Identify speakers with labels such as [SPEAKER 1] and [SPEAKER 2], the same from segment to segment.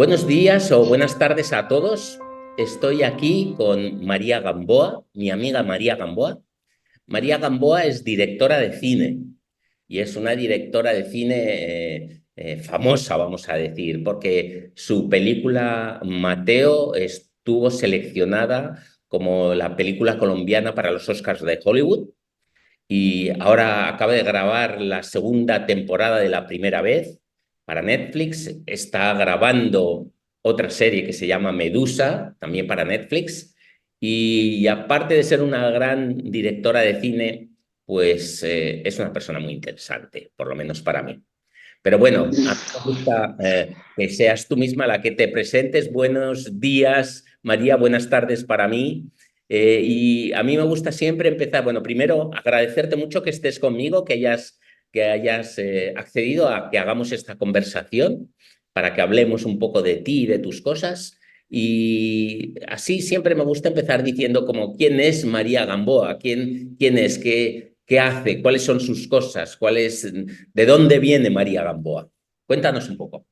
[SPEAKER 1] Buenos días o buenas tardes a todos. Estoy aquí con María Gamboa, mi amiga María Gamboa. María Gamboa es directora de cine y es una directora de cine famosa, vamos a decir, porque su película Mateo estuvo seleccionada como la película colombiana para los Oscars de Hollywood y ahora acaba de grabar la segunda temporada de La Primera Vez para Netflix. Está grabando otra serie que se llama Medusa, también para Netflix. Y aparte de ser una gran directora de cine, pues es una persona muy interesante, por lo menos para mí. Pero bueno, a mí me gusta que seas tú misma la que te presentes. Buenos días, María, buenas tardes para mí. Y a mí me gusta siempre empezar, bueno, primero agradecerte mucho que estés conmigo, que hayas accedido a que hagamos esta conversación para que hablemos un poco de ti y de tus cosas. Y así siempre me gusta empezar diciendo como quién es María Gamboa, quién es, qué hace, cuáles son sus cosas, de dónde viene María Gamboa. Cuéntanos un poco.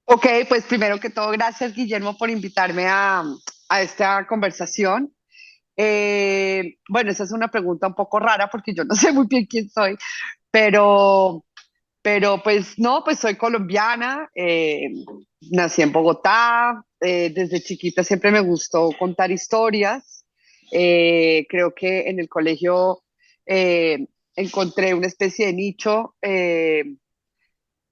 [SPEAKER 2] Ok, pues primero que todo, gracias Guillermo por invitarme a esta conversación. Bueno, esa es una pregunta un poco rara porque yo no sé muy bien quién soy, pero, pero pues no, pues soy colombiana, nací en Bogotá, desde chiquita siempre me gustó contar historias. Creo que en el colegio encontré una especie de nicho.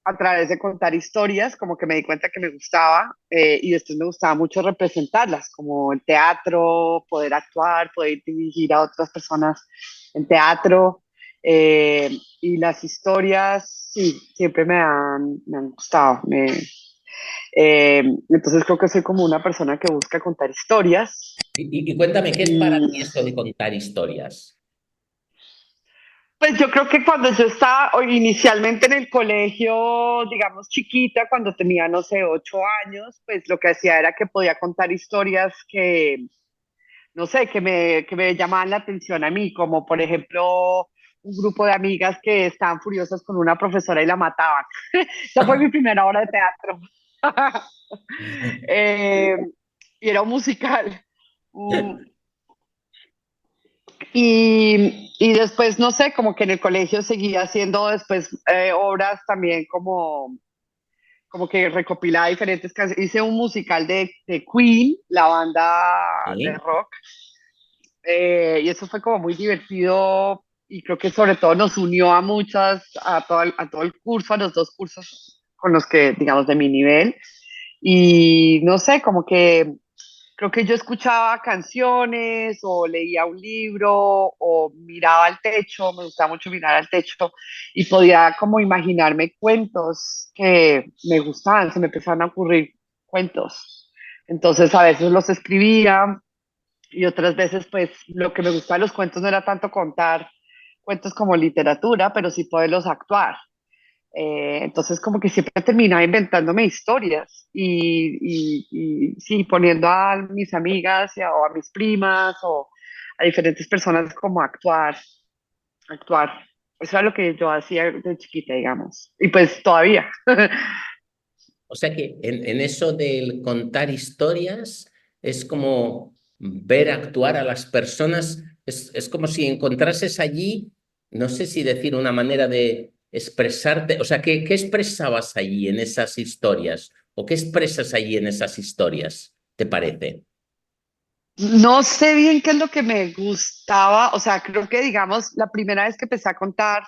[SPEAKER 2] A través de contar historias, como que me di cuenta que me gustaba y después me gustaba mucho representarlas, como el teatro, poder actuar, poder dirigir a otras personas en teatro. Y las historias, sí, siempre me han gustado. Entonces creo que soy como una persona que busca contar historias.
[SPEAKER 1] Y cuéntame, ¿qué es para
[SPEAKER 2] Y
[SPEAKER 1] ti esto de contar historias?
[SPEAKER 2] pues yo creo que cuando yo estaba inicialmente en el colegio, digamos chiquita, cuando tenía, no sé, 8 años, pues lo que hacía era que podía contar historias que, no sé, que me llamaban la atención a mí, como por ejemplo un grupo de amigas que estaban furiosas con una profesora y la mataban. Esa fue mi primera obra de teatro. Eh, y era un musical. Mm, y después, no sé, como que en el colegio seguía haciendo después obras también como que recopilaba diferentes canciones. Hice un musical de Queen, la banda de
[SPEAKER 1] ¿Sí?
[SPEAKER 2] rock, y eso fue como muy divertido y creo que sobre todo nos unió a muchas, a todo el curso, a los dos cursos con los que, digamos, de mi nivel. Y no sé, como que creo que yo escuchaba canciones o leía un libro o miraba al techo, me gustaba mucho mirar al techo y podía como imaginarme cuentos que me gustaban, se me empezaban a ocurrir cuentos. Entonces a veces los escribía y otras veces pues lo que me gustaba de los cuentos no era tanto contar cuentos como literatura, pero sí poderlos actuar. Entonces como que siempre terminaba inventándome historias y sí, poniendo a mis amigas o a mis primas o a diferentes personas como a actuar. Eso era lo que yo hacía de chiquita, digamos. Y pues todavía.
[SPEAKER 1] O sea que en eso del contar historias es como ver actuar a las personas, es como si encontrases allí, no sé si decir una manera de expresarte, o sea, ¿qué expresabas allí en esas historias? ¿O qué expresas allí en esas historias, te parece?
[SPEAKER 2] No sé bien qué es lo que me gustaba, o sea, creo que digamos, la primera vez que empecé a contar.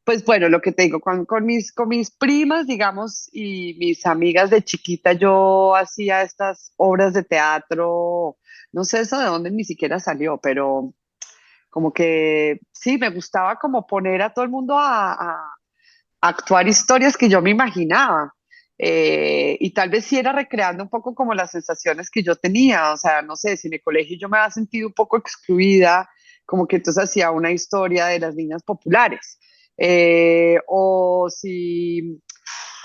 [SPEAKER 2] Pues bueno, lo que te digo, con mis primas, digamos, y mis amigas de chiquita, yo hacía estas obras de teatro, no sé eso de dónde ni siquiera salió, pero como que sí, me gustaba como poner a todo el mundo a actuar historias que yo me imaginaba. Y tal vez sí era recreando un poco como las sensaciones que yo tenía, o sea, no sé, si en el colegio yo me había sentido un poco excluida, como que entonces hacía una historia de las niñas populares. O si,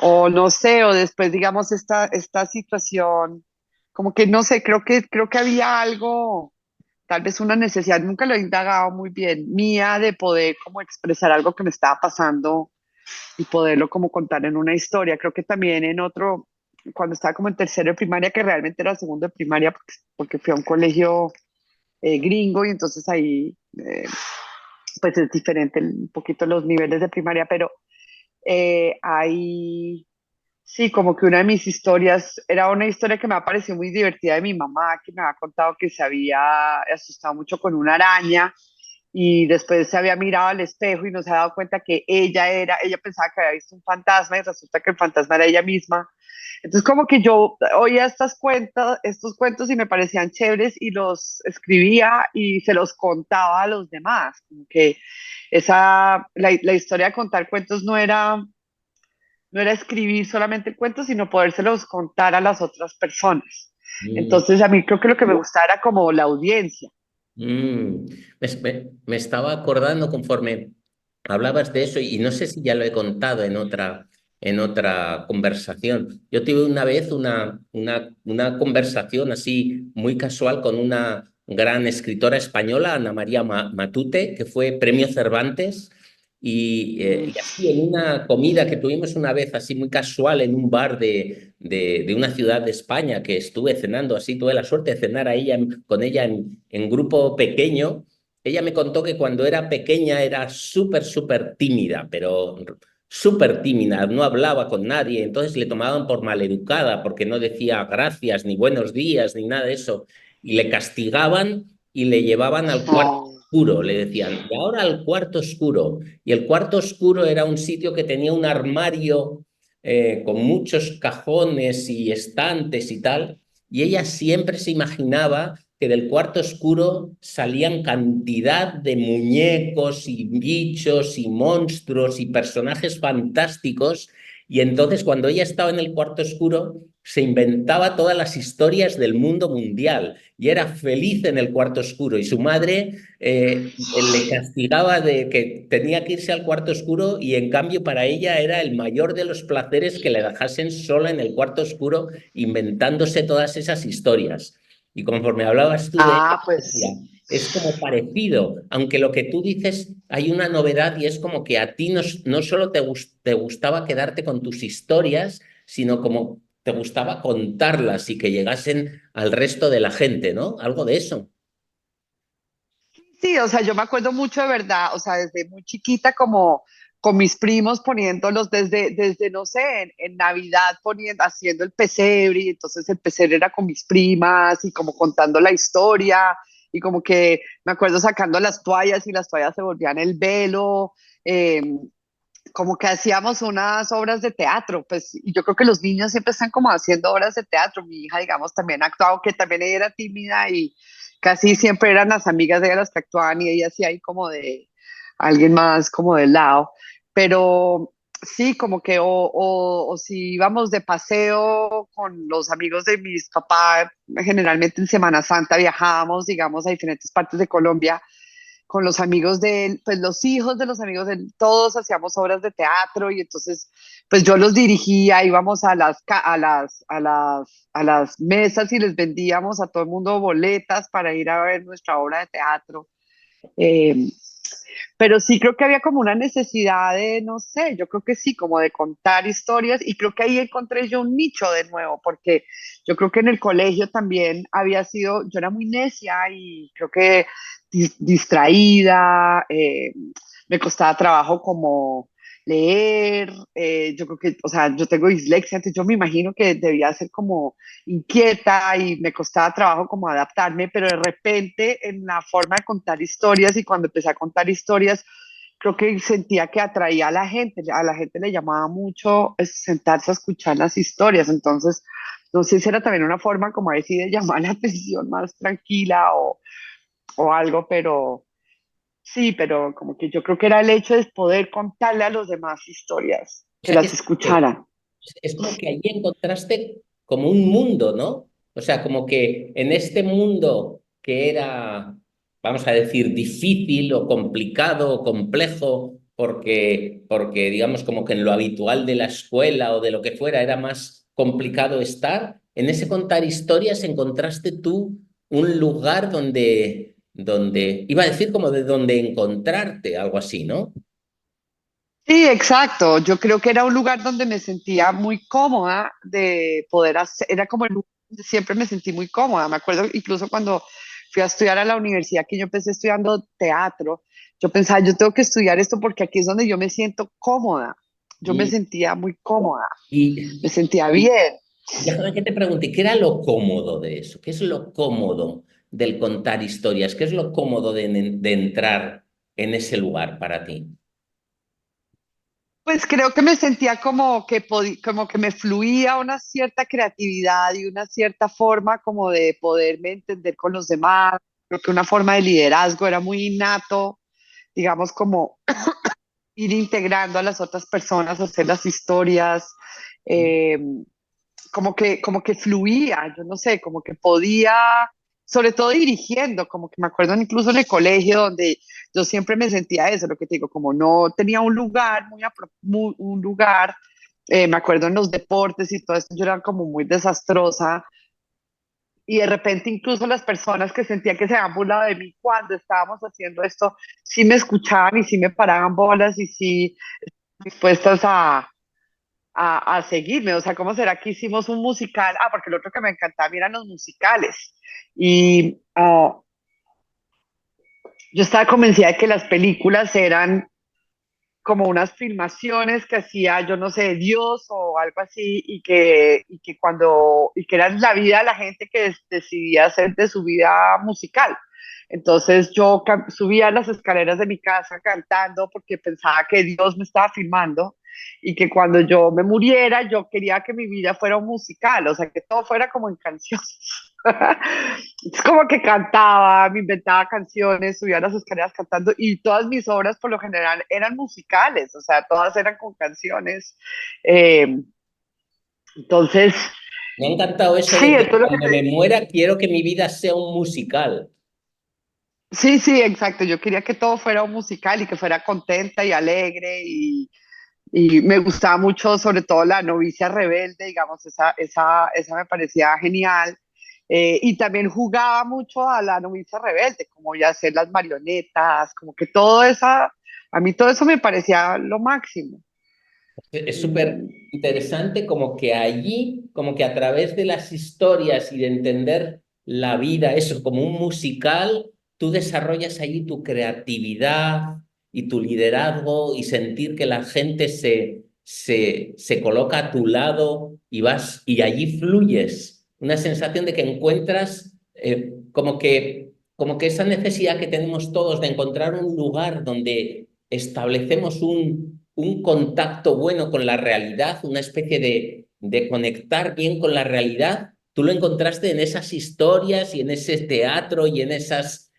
[SPEAKER 2] o no sé, o después digamos esta situación, como que no sé, creo que había algo, tal vez una necesidad, nunca lo he indagado muy bien, mía de poder como expresar algo que me estaba pasando y poderlo como contar en una historia. Creo que también en otro, cuando estaba como en tercero de primaria, que realmente era segundo de primaria, porque fui a un colegio gringo y entonces ahí pues es diferente un poquito los niveles de primaria, pero ahí sí, como que una de mis historias era una historia que me ha parecido muy divertida de mi mamá, que me había contado que se había asustado mucho con una araña y después se había mirado al espejo y no se había dado cuenta que ella pensaba que había visto un fantasma y resulta que el fantasma era ella misma. Entonces como que yo oía estos cuentos y me parecían chéveres y los escribía y se los contaba a los demás, como que la historia de contar cuentos no era escribir solamente cuentos, sino podérselos contar a las otras personas.
[SPEAKER 1] Mm.
[SPEAKER 2] Entonces a mí creo que lo que me gustaba era como la audiencia.
[SPEAKER 1] Mm, me estaba acordando conforme hablabas de eso y no sé si ya lo he contado en otra conversación. Yo tuve una vez una conversación así muy casual con una gran escritora española, Ana María Matute, que fue Premio Cervantes. Y así en una comida que tuvimos una vez así muy casual en un bar de una ciudad de España que estuve cenando así, tuve la suerte de cenar a ella, con ella en grupo pequeño. Ella me contó que cuando era pequeña era súper tímida, pero súper tímida, no hablaba con nadie, entonces le tomaban por maleducada porque no decía gracias, ni buenos días, ni nada de eso, y le castigaban y le llevaban al cuarto
[SPEAKER 2] Oh.
[SPEAKER 1] oscuro, le decían, y ahora al cuarto oscuro. Y el cuarto oscuro era un sitio que tenía un armario con muchos cajones y estantes y tal, y ella siempre se imaginaba que del cuarto oscuro salían cantidad de muñecos y bichos y monstruos y personajes fantásticos, y entonces cuando ella estaba en el cuarto oscuro se inventaba todas las historias del mundo mundial y era feliz en el cuarto oscuro y su madre le castigaba de que tenía que irse al cuarto oscuro y en cambio para ella era el mayor de los placeres que le dejasen sola en el cuarto oscuro inventándose todas esas historias. Y conforme hablabas tú de
[SPEAKER 2] Ah,
[SPEAKER 1] ella,
[SPEAKER 2] pues
[SPEAKER 1] es como parecido, aunque lo que tú dices hay una novedad y es como que a ti no solo te gustaba quedarte con tus historias, sino como te gustaba contarlas y que llegasen al resto de la gente, ¿no? Algo de eso.
[SPEAKER 2] sí, o sea, yo me acuerdo mucho de verdad, o sea, desde muy chiquita como con mis primos poniéndolos desde no sé, en Navidad haciendo el pesebre, y entonces el pesebre era con mis primas y como contando la historia y como que me acuerdo sacando las toallas y las toallas se volvían el velo, eh, como que hacíamos unas obras de teatro, pues y yo creo que los niños siempre están como haciendo obras de teatro. Mi hija, digamos, también actuaba, que también ella era tímida y casi siempre eran las amigas de ella las que actuaban y ella hacía ahí como de alguien más como del lado. Pero sí, como que o si íbamos de paseo con los amigos de mis papás, generalmente en Semana Santa viajábamos, digamos, a diferentes partes de Colombia con los amigos de él, pues los hijos de los amigos de él, todos hacíamos obras de teatro y entonces pues yo los dirigía, íbamos a las mesas y les vendíamos a todo el mundo boletas para ir a ver nuestra obra de teatro. Eh, pero sí creo que había como una necesidad de, no sé, yo creo que sí, como de contar historias y creo que ahí encontré yo un nicho de nuevo, porque yo creo que en el colegio también había sido, yo era muy necia y creo que distraída, me costaba trabajo como leer, yo creo que, o sea, yo tengo dislexia, entonces yo me imagino que debía ser como inquieta y me costaba trabajo como adaptarme, pero de repente en la forma de contar historias y cuando empecé a contar historias, creo que sentía que atraía a la gente le llamaba mucho sentarse a escuchar las historias, entonces no sé si era también una forma como decir de llamar la atención más tranquila o algo, pero sí, pero como que yo creo que era el hecho de poder contarle a los demás historias,
[SPEAKER 1] O
[SPEAKER 2] que
[SPEAKER 1] sea,
[SPEAKER 2] las escucharan.
[SPEAKER 1] es como que allí encontraste como un mundo, ¿no? O sea, como que en este mundo que era, vamos a decir, difícil o complicado o complejo, porque digamos como que en lo habitual de la escuela o de lo que fuera era más complicado estar, en ese contar historias encontraste tú un lugar donde iba a decir como de donde encontrarte, algo así, ¿no?
[SPEAKER 2] Sí, exacto. Yo creo que era un lugar donde me sentía muy cómoda de poder hacer, era como el lugar donde siempre me sentí muy cómoda. Me acuerdo incluso cuando fui a estudiar a la universidad, que yo empecé estudiando teatro, yo pensaba, yo tengo que estudiar esto porque aquí es donde yo me siento cómoda. Yo me
[SPEAKER 1] Y,
[SPEAKER 2] sentía muy cómoda,
[SPEAKER 1] y
[SPEAKER 2] me sentía bien.
[SPEAKER 1] déjame que te pregunte, ¿qué era lo cómodo de eso? ¿Qué es lo cómodo del contar historias? ¿Qué es lo cómodo de entrar en ese lugar para ti?
[SPEAKER 2] Pues creo que me sentía como que como que me fluía una cierta creatividad y una cierta forma como de poderme entender con los demás. Creo que una forma de liderazgo era muy innato, digamos, como ir integrando a las otras personas, hacer las historias, eh, como que fluía, yo no sé, como que podía, sobre todo dirigiendo, como que me acuerdo incluso en el colegio donde yo siempre me sentía eso, lo que te digo, como no tenía un lugar, un lugar, me acuerdo en los deportes y todo esto, yo era como muy desastrosa y de repente incluso las personas que sentía que se habían burlado de mí cuando estábamos haciendo esto, sí me escuchaban y sí me paraban bolas y sí dispuestas a seguirme. O sea, ¿cómo será que hicimos un musical? Ah, porque lo otro que me encantaba a mí eran los musicales. Y yo estaba convencida de que las películas eran como unas filmaciones que hacía, yo no sé, Dios o algo así, y que eran la vida de la gente que decidía hacer de su vida musical. Entonces yo subía las escaleras de mi casa cantando porque pensaba que Dios me estaba filmando y que cuando yo me muriera yo quería que mi vida fuera un musical, o sea, que todo fuera como en canciones. Es como que cantaba, me inventaba canciones, subía las escaleras cantando y todas mis obras por lo general eran musicales, o sea, todas eran con canciones. Eh, entonces,
[SPEAKER 1] Me ha encantado eso de
[SPEAKER 2] sí,
[SPEAKER 1] que
[SPEAKER 2] esto es lo que
[SPEAKER 1] cuando me muera quiero que mi vida sea un musical.
[SPEAKER 2] sí, sí, exacto. Yo quería que todo fuera un musical y que fuera contenta y alegre y me gustaba mucho, sobre todo la novicia rebelde, digamos, esa me parecía genial. Y también jugaba mucho a la novicia rebelde, como ya hacer las marionetas, como que a mí todo eso me parecía lo máximo.
[SPEAKER 1] Es súper
[SPEAKER 2] Mm,
[SPEAKER 1] interesante como que allí, como que a través de las historias y de entender la vida, eso como un musical, tú desarrollas allí tu creatividad y tu liderazgo y sentir que la gente se coloca a tu lado y vas y allí fluyes. Una sensación de que encuentras como que esa necesidad que tenemos todos de encontrar un lugar donde establecemos un contacto bueno con la realidad, una especie de conectar bien con la realidad, tú lo encontraste en esas historias y en ese teatro y en esas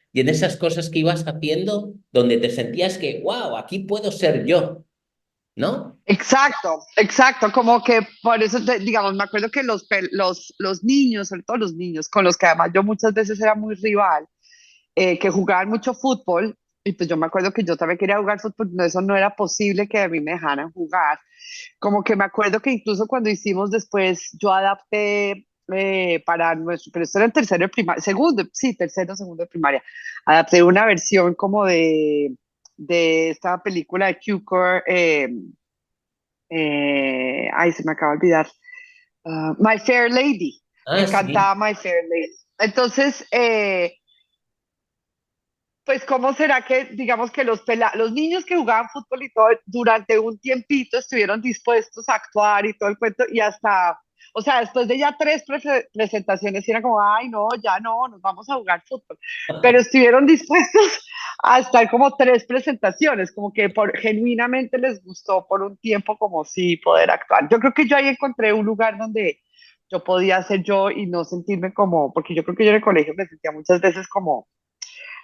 [SPEAKER 1] cosas que ibas haciendo, donde te sentías que, wow, aquí puedo ser yo, ¿no?
[SPEAKER 2] exacto, exacto, como que por eso, digamos, me acuerdo que los niños, sobre todo los niños, con los que además yo muchas veces era muy rival, que jugaban mucho fútbol, y pues yo me acuerdo que yo también quería jugar fútbol, no, eso no era posible que a mí me dejaran jugar. Como que me acuerdo que incluso cuando hicimos después, yo adapté para nuestro, pero esto era en tercero de primaria, segundo, sí, tercero, segundo de primaria, adapté una versión como de esta película de Cukor, ay, se me acaba de olvidar, My Fair Lady, me
[SPEAKER 1] Ah, sí.
[SPEAKER 2] encantaba My Fair Lady. Entonces, pues, ¿cómo será que, digamos que los niños que jugaban fútbol y todo, durante un tiempito estuvieron dispuestos a actuar y todo el cuento, y hasta, o sea, después de ya tres presentaciones, era como, ay, no, ya no, nos vamos a jugar fútbol, pero estuvieron dispuestos a estar como tres presentaciones, como que genuinamente les gustó por un tiempo como sí poder actuar. Yo creo que yo ahí encontré un lugar donde yo podía ser yo y no sentirme como, porque yo creo que yo en el colegio me sentía muchas veces como,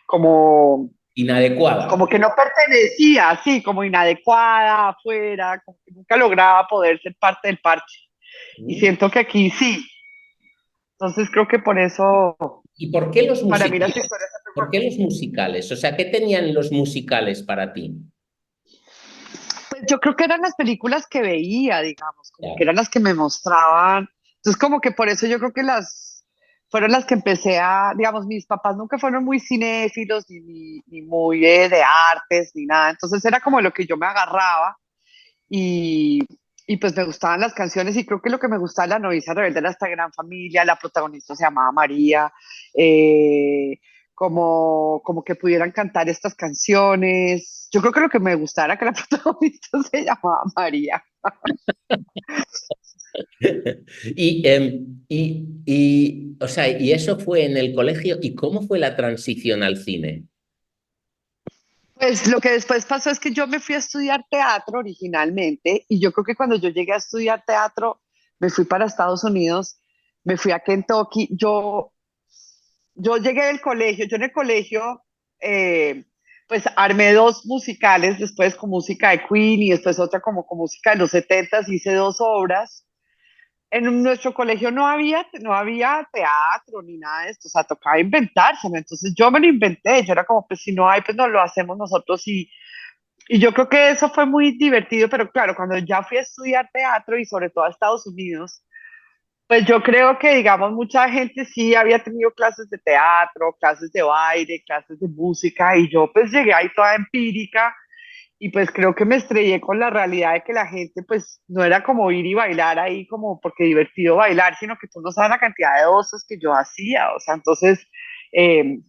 [SPEAKER 2] como
[SPEAKER 1] Inadecuada.
[SPEAKER 2] que no pertenecía, así, como inadecuada, afuera, como que nunca lograba poder ser parte del parche. Y
[SPEAKER 1] ¿Mm?
[SPEAKER 2] siento que aquí sí. Entonces creo que por eso,
[SPEAKER 1] ¿Y por qué los
[SPEAKER 2] para mí las
[SPEAKER 1] musicales?
[SPEAKER 2] historias son
[SPEAKER 1] ¿Por qué los musicales? O sea, ¿qué tenían los musicales para ti?
[SPEAKER 2] pues yo creo que eran las películas que veía, digamos, como que
[SPEAKER 1] Ya.
[SPEAKER 2] eran las que me mostraban. Entonces como que por eso yo creo que las fueron las que empecé a, digamos, mis papás nunca fueron muy cinéfilos ni muy de artes ni nada. Entonces era como lo que yo me agarraba y, y pues me gustaban las canciones y creo que lo que me gustaba de La novicia rebelde era esta gran familia, la protagonista se llamaba María, eh, como que pudieran cantar estas canciones. Yo creo que lo que me gustaba era que la protagonista se llamaba María.
[SPEAKER 1] O sea, y eso fue en el colegio. ¿Y cómo fue la transición al cine?
[SPEAKER 2] Pues lo que después pasó es que yo me fui a estudiar teatro originalmente y yo creo que cuando yo llegué a estudiar teatro, me fui para Estados Unidos, me fui a Kentucky, yo llegué del colegio, yo en el colegio pues armé dos musicales, después con música de Queen y después otra como con música de los setentas, hice dos obras en nuestro colegio no había teatro ni nada de esto, o sea, tocaba inventárselo. Entonces yo me lo inventé, yo era como, pues si no hay, pues nos lo hacemos nosotros y yo creo que eso fue muy divertido, pero claro, cuando ya fui a estudiar teatro y sobre todo a Estados Unidos, pues yo creo que, digamos, mucha gente sí había tenido clases de teatro, clases de baile, clases de música y yo pues llegué ahí toda empírica y pues creo que me estrellé con la realidad de que la gente pues no era como ir y bailar ahí como porque divertido bailar, sino que tú no sabes la cantidad de osos que yo hacía, o sea, entonces eh,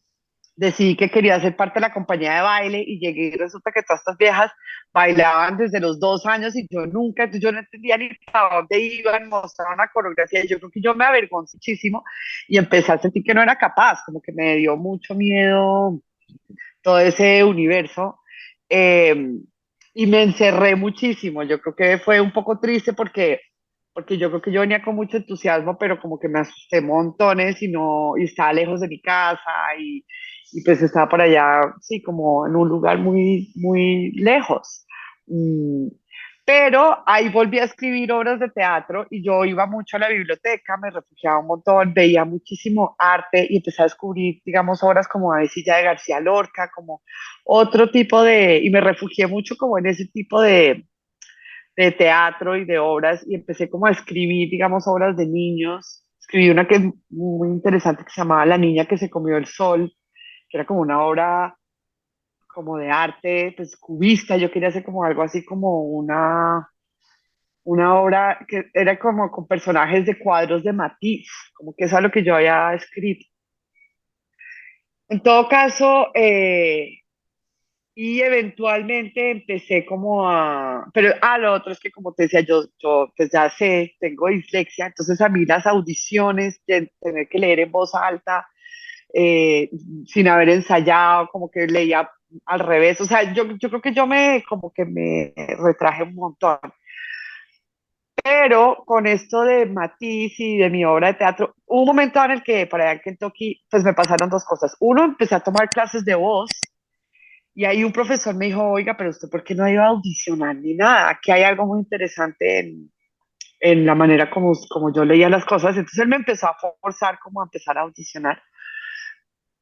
[SPEAKER 2] decidí que quería ser parte de la compañía de baile y llegué y resulta que todas estas viejas bailaban desde los 2 años y yo nunca, entonces yo no entendía ni para dónde iban, mostraban una coreografía y yo creo que yo me avergoncé muchísimo y empecé a sentir que no era capaz, como que me dio mucho miedo todo ese universo. eh, y me encerré muchísimo. Yo creo que fue un poco triste porque yo creo que yo venía con mucho entusiasmo, pero como que me asusté montones y estaba lejos de mi casa y pues estaba por allá, sí, como en un lugar muy, muy lejos. Mm, pero ahí volví a escribir obras de teatro y yo iba mucho a la biblioteca, me refugiaba un montón, veía muchísimo arte y empecé a descubrir, digamos, obras como A Silla de García Lorca, como otro tipo y me refugié mucho como en ese tipo de teatro y de obras y empecé como a escribir, digamos, obras de niños. Escribí una que es muy interesante que se llamaba La niña que se comió el sol, que era como una obra como de arte, pues cubista. Yo quería hacer como algo así como una obra que era como con personajes de cuadros de Matisse, como que eso es lo que yo había escrito. En todo caso, y eventualmente empecé como pero lo otro es que como te decía, yo pues ya sé, tengo dislexia, entonces a mí las audiciones, de tener que leer en voz alta, eh, sin haber ensayado, como que leía al revés, o sea, yo creo que yo como que me retraje un montón. Pero con esto de Matisse y de mi obra de teatro, hubo un momento en el que para allá en Kentucky, pues me pasaron dos cosas. Uno, empecé a tomar clases de voz y ahí un profesor me dijo, oiga, pero usted, ¿por qué no iba a audicionar ni nada? Aquí hay algo muy interesante en la manera como yo leía las cosas. Entonces él me empezó a forzar como a empezar a audicionar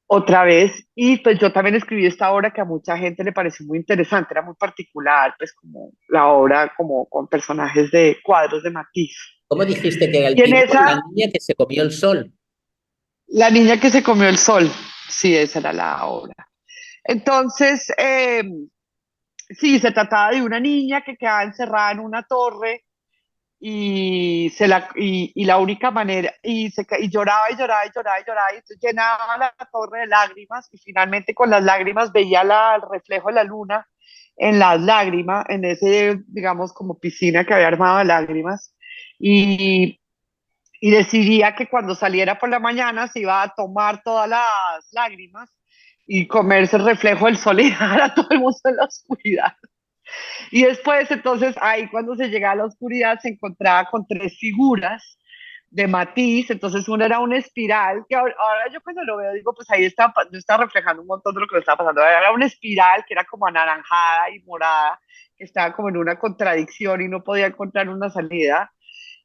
[SPEAKER 2] otra vez. Y pues yo también escribí esta obra que a mucha gente le pareció muy interesante, era muy particular, pues como la obra como con personajes de cuadros de Matisse.
[SPEAKER 1] ¿Cómo dijiste que era el
[SPEAKER 2] Y en
[SPEAKER 1] título? La
[SPEAKER 2] esa,
[SPEAKER 1] niña que se comió el sol.
[SPEAKER 2] La niña que se comió el sol, sí, esa era la obra. Entonces, sí, se trataba de una niña que quedaba encerrada en una torre y la única manera, y lloraba y lloraba y lloraba y lloraba, y entonces llenaba la torre de lágrimas y finalmente con las lágrimas veía el reflejo de la luna en las lágrimas, en ese, digamos, como piscina que había armado de lágrimas. Y, y decidía que cuando saliera por la mañana se iba a tomar todas las lágrimas y comerse el reflejo del sol y dejar a todo el mundo en la oscuridad. Y después, entonces, ahí cuando se llegaba a la oscuridad se encontraba con tres figuras de matiz, entonces una era una espiral, que ahora yo cuando lo veo digo, pues ahí está, yo estaba reflejando un montón de lo que me estaba pasando, era una espiral que era como anaranjada y morada, que estaba como en una contradicción y no podía encontrar una salida.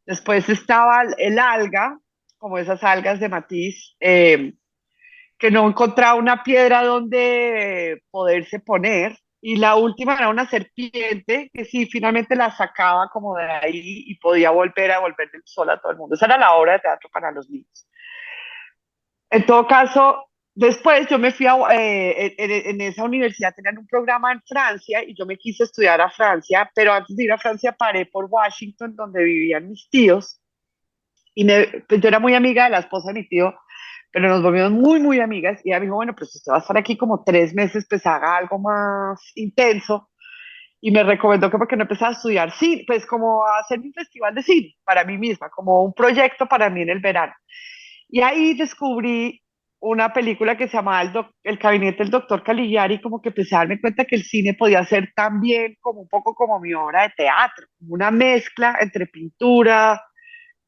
[SPEAKER 2] Después estaba el alga, como esas algas de matiz, que no encontraba una piedra donde poderse poner. Y la última era una serpiente que sí, finalmente la sacaba como de ahí y podía volver a volver del sol a todo el mundo. Esa era la obra de teatro para los niños. En todo caso, después yo me fui a, en esa universidad tenían un programa en Francia y yo me quise estudiar a Francia, pero antes de ir a Francia paré por Washington, donde vivían mis tíos, y pues yo era muy amiga de la esposa de mi tío, pero nos volvimos muy, muy amigas, y ella me dijo, bueno, pues usted va a estar aquí como 3 meses, pues haga algo más intenso, y me recomendó que porque no empezaba a estudiar cine, pues como a hacer un festival de cine para mí misma, como un proyecto para mí en el verano. Y ahí descubrí una película que se llamaba El Gabinete del Doctor Caligari, como que empecé a darme cuenta que el cine podía ser también como un poco como mi obra de teatro, como una mezcla entre pintura,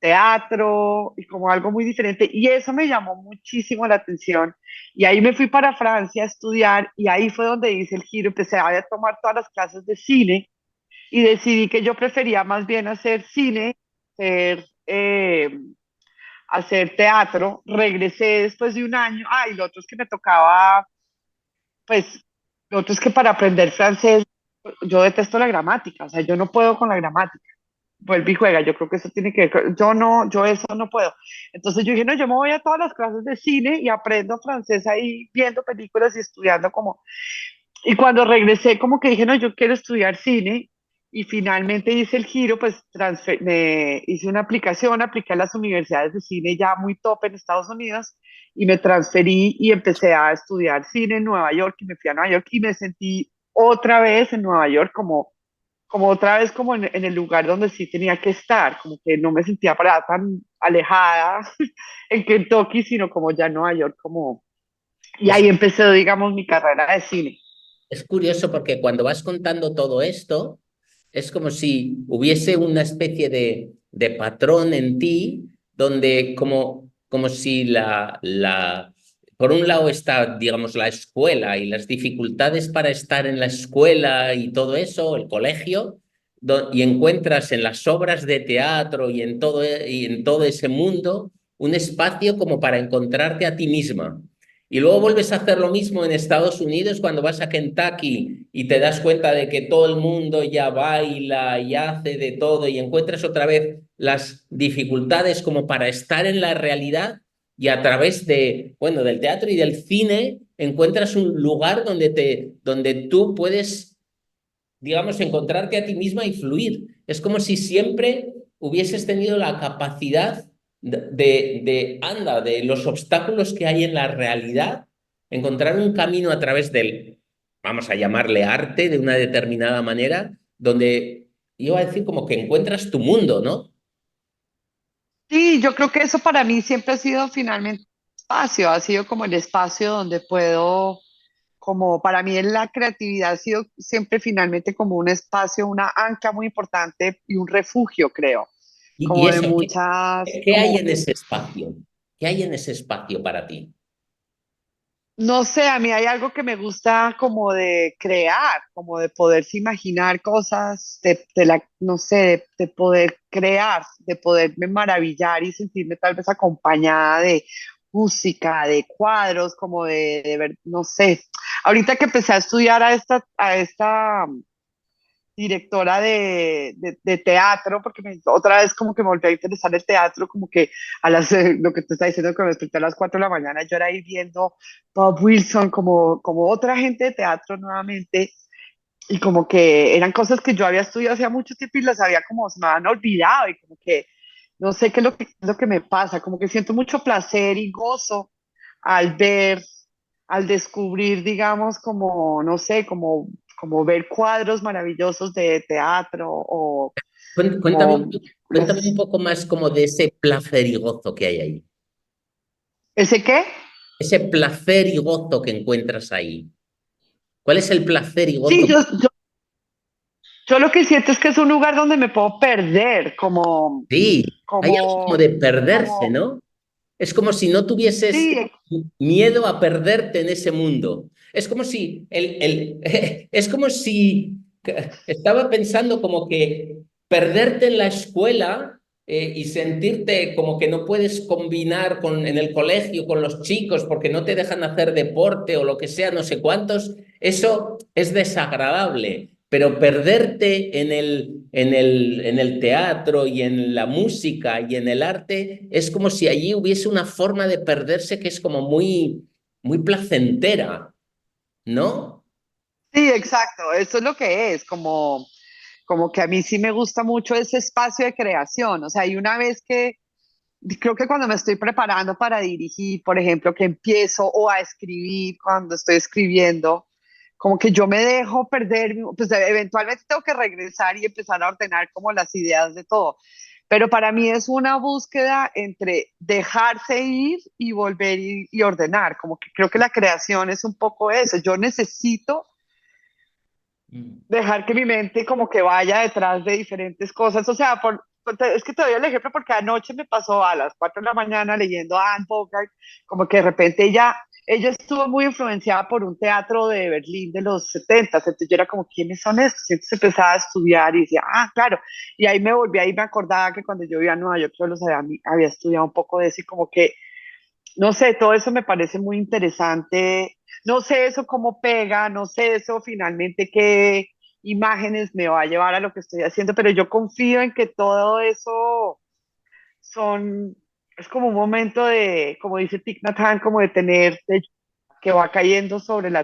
[SPEAKER 2] teatro y como algo muy diferente. Y eso me llamó muchísimo la atención. Y ahí me fui para Francia a estudiar y ahí fue donde hice el giro, empecé a tomar todas las clases de cine y decidí que yo prefería más bien hacer cine, ser hacer teatro, regresé después de un año, y lo otro es que me tocaba, pues, lo otro es que para aprender francés, yo detesto la gramática, o sea, yo no puedo con la gramática, vuelve y juega, yo creo que eso tiene que ver, yo no, yo eso no puedo. Entonces yo dije, no, yo me voy a todas las clases de cine y aprendo francés ahí viendo películas y estudiando como y cuando regresé, como que dije, no, yo quiero estudiar cine. Y finalmente hice el giro, pues me hice una aplicación, apliqué a las universidades de cine ya muy top en Estados Unidos y me transferí y empecé a estudiar cine en Nueva York y me fui a Nueva York y me sentí otra vez en Nueva York como otra vez como en el lugar donde sí tenía que estar, como que no me sentía para tan alejada en Kentucky, sino como ya en Nueva York, como... Y
[SPEAKER 1] Es,
[SPEAKER 2] ahí empecé, digamos, mi carrera de cine.
[SPEAKER 1] es curioso porque cuando vas contando todo esto, es como si hubiese una especie de patrón en ti donde como si por un lado está, digamos, la escuela y las dificultades para estar en la escuela y todo eso, el colegio, y encuentras en las obras de teatro y en todo ese mundo un espacio como para encontrarte a ti misma. Y luego vuelves a hacer lo mismo en Estados Unidos cuando vas a Kentucky y te das cuenta de que todo el mundo ya baila y hace de todo y encuentras otra vez las dificultades como para estar en la realidad y a través de, bueno, del teatro y del cine encuentras un lugar donde tú puedes, digamos, encontrarte a ti misma y fluir. Es como si siempre hubieses tenido la capacidad anda, de los obstáculos que hay en la realidad, encontrar un camino a través del, vamos a llamarle arte de una determinada manera, donde iba a decir como que encuentras tu mundo, ¿no?
[SPEAKER 2] Sí, yo creo que eso para mí siempre ha sido finalmente espacio, ha sido como el espacio donde puedo, como para mí la creatividad ha sido siempre finalmente como un espacio, una ancla muy importante y un refugio, creo,
[SPEAKER 1] Y
[SPEAKER 2] como de
[SPEAKER 1] eso,
[SPEAKER 2] muchas,
[SPEAKER 1] ¿qué hay
[SPEAKER 2] como,
[SPEAKER 1] en ese espacio? ¿Qué hay en ese espacio para ti?
[SPEAKER 2] no sé, a mí hay algo que me gusta como de crear, como de poderse imaginar cosas, no sé, de poder crear, de poderme maravillar y sentirme tal vez acompañada de música, de cuadros, como de ver, no sé. Ahorita que empecé a estudiar a esta directora de teatro, porque otra vez como que me volvió a interesar el teatro, como que lo que tú estás diciendo, que me desperté a las 4 de la mañana, yo era ahí viendo Bob Wilson como otra gente de teatro nuevamente, y como que eran cosas que yo había estudiado hacía mucho tiempo y las había como, se me habían olvidado, y como que no sé qué es lo que me pasa, como que siento mucho placer y gozo al ver, al descubrir, digamos, como, no sé, como ver cuadros maravillosos de teatro
[SPEAKER 1] Cuéntame,
[SPEAKER 2] o
[SPEAKER 1] cuéntame un
[SPEAKER 2] los...
[SPEAKER 1] poco más como de ese placer y gozo que hay ahí.
[SPEAKER 2] ¿Ese qué?
[SPEAKER 1] Ese placer y gozo que encuentras ahí. ¿Cuál es el placer y
[SPEAKER 2] Sí,
[SPEAKER 1] gozo?
[SPEAKER 2] yo lo que siento es que es un lugar donde me puedo perder, como,
[SPEAKER 1] Sí, hay algo como
[SPEAKER 2] como,
[SPEAKER 1] de perderse,
[SPEAKER 2] como,
[SPEAKER 1] ¿no? Es como si no tuvieses
[SPEAKER 2] sí,
[SPEAKER 1] miedo a perderte en ese mundo. Es como si es como si estaba pensando como que perderte en la escuela y sentirte como que no puedes combinar en el colegio con los chicos porque no te dejan hacer deporte o lo que sea, no sé cuántos, eso es desagradable. Pero perderte en el teatro y en la música y en el arte es como si allí hubiese una forma de perderse que es como muy, muy placentera, ¿no?
[SPEAKER 2] Sí, exacto, eso es lo que es, como que a mí sí me gusta mucho ese espacio de creación, o sea, y una vez que, creo que cuando me estoy preparando para dirigir, por ejemplo, que empiezo o a escribir, cuando estoy escribiendo, como que yo me dejo perder, pues eventualmente tengo que regresar y empezar a ordenar como las ideas de todo. Pero para mí es una búsqueda entre dejarse ir y volver y ordenar, como que creo que la creación es un poco eso. Yo necesito
[SPEAKER 1] Mm.
[SPEAKER 2] dejar que mi mente como que vaya detrás de diferentes cosas. O sea, es que te doy el ejemplo porque anoche me pasó a las 4 de la mañana leyendo a Anne Bogart, como que de repente ella estuvo muy influenciada por un teatro de Berlín de los 70, entonces yo era como, ¿quiénes son estos? Y entonces empezaba a estudiar y decía, ah, claro, y ahí me volví, ahí me acordaba que cuando yo vivía en Nueva York yo los había estudiado un poco de eso y como que no sé, todo eso me parece muy interesante. No sé eso cómo pega, no sé eso finalmente qué imágenes me va a llevar a lo que estoy haciendo, pero yo confío en que todo eso son, es como un momento de, como dice Thich Nhat Hanh, como de tener, que va cayendo sobre la...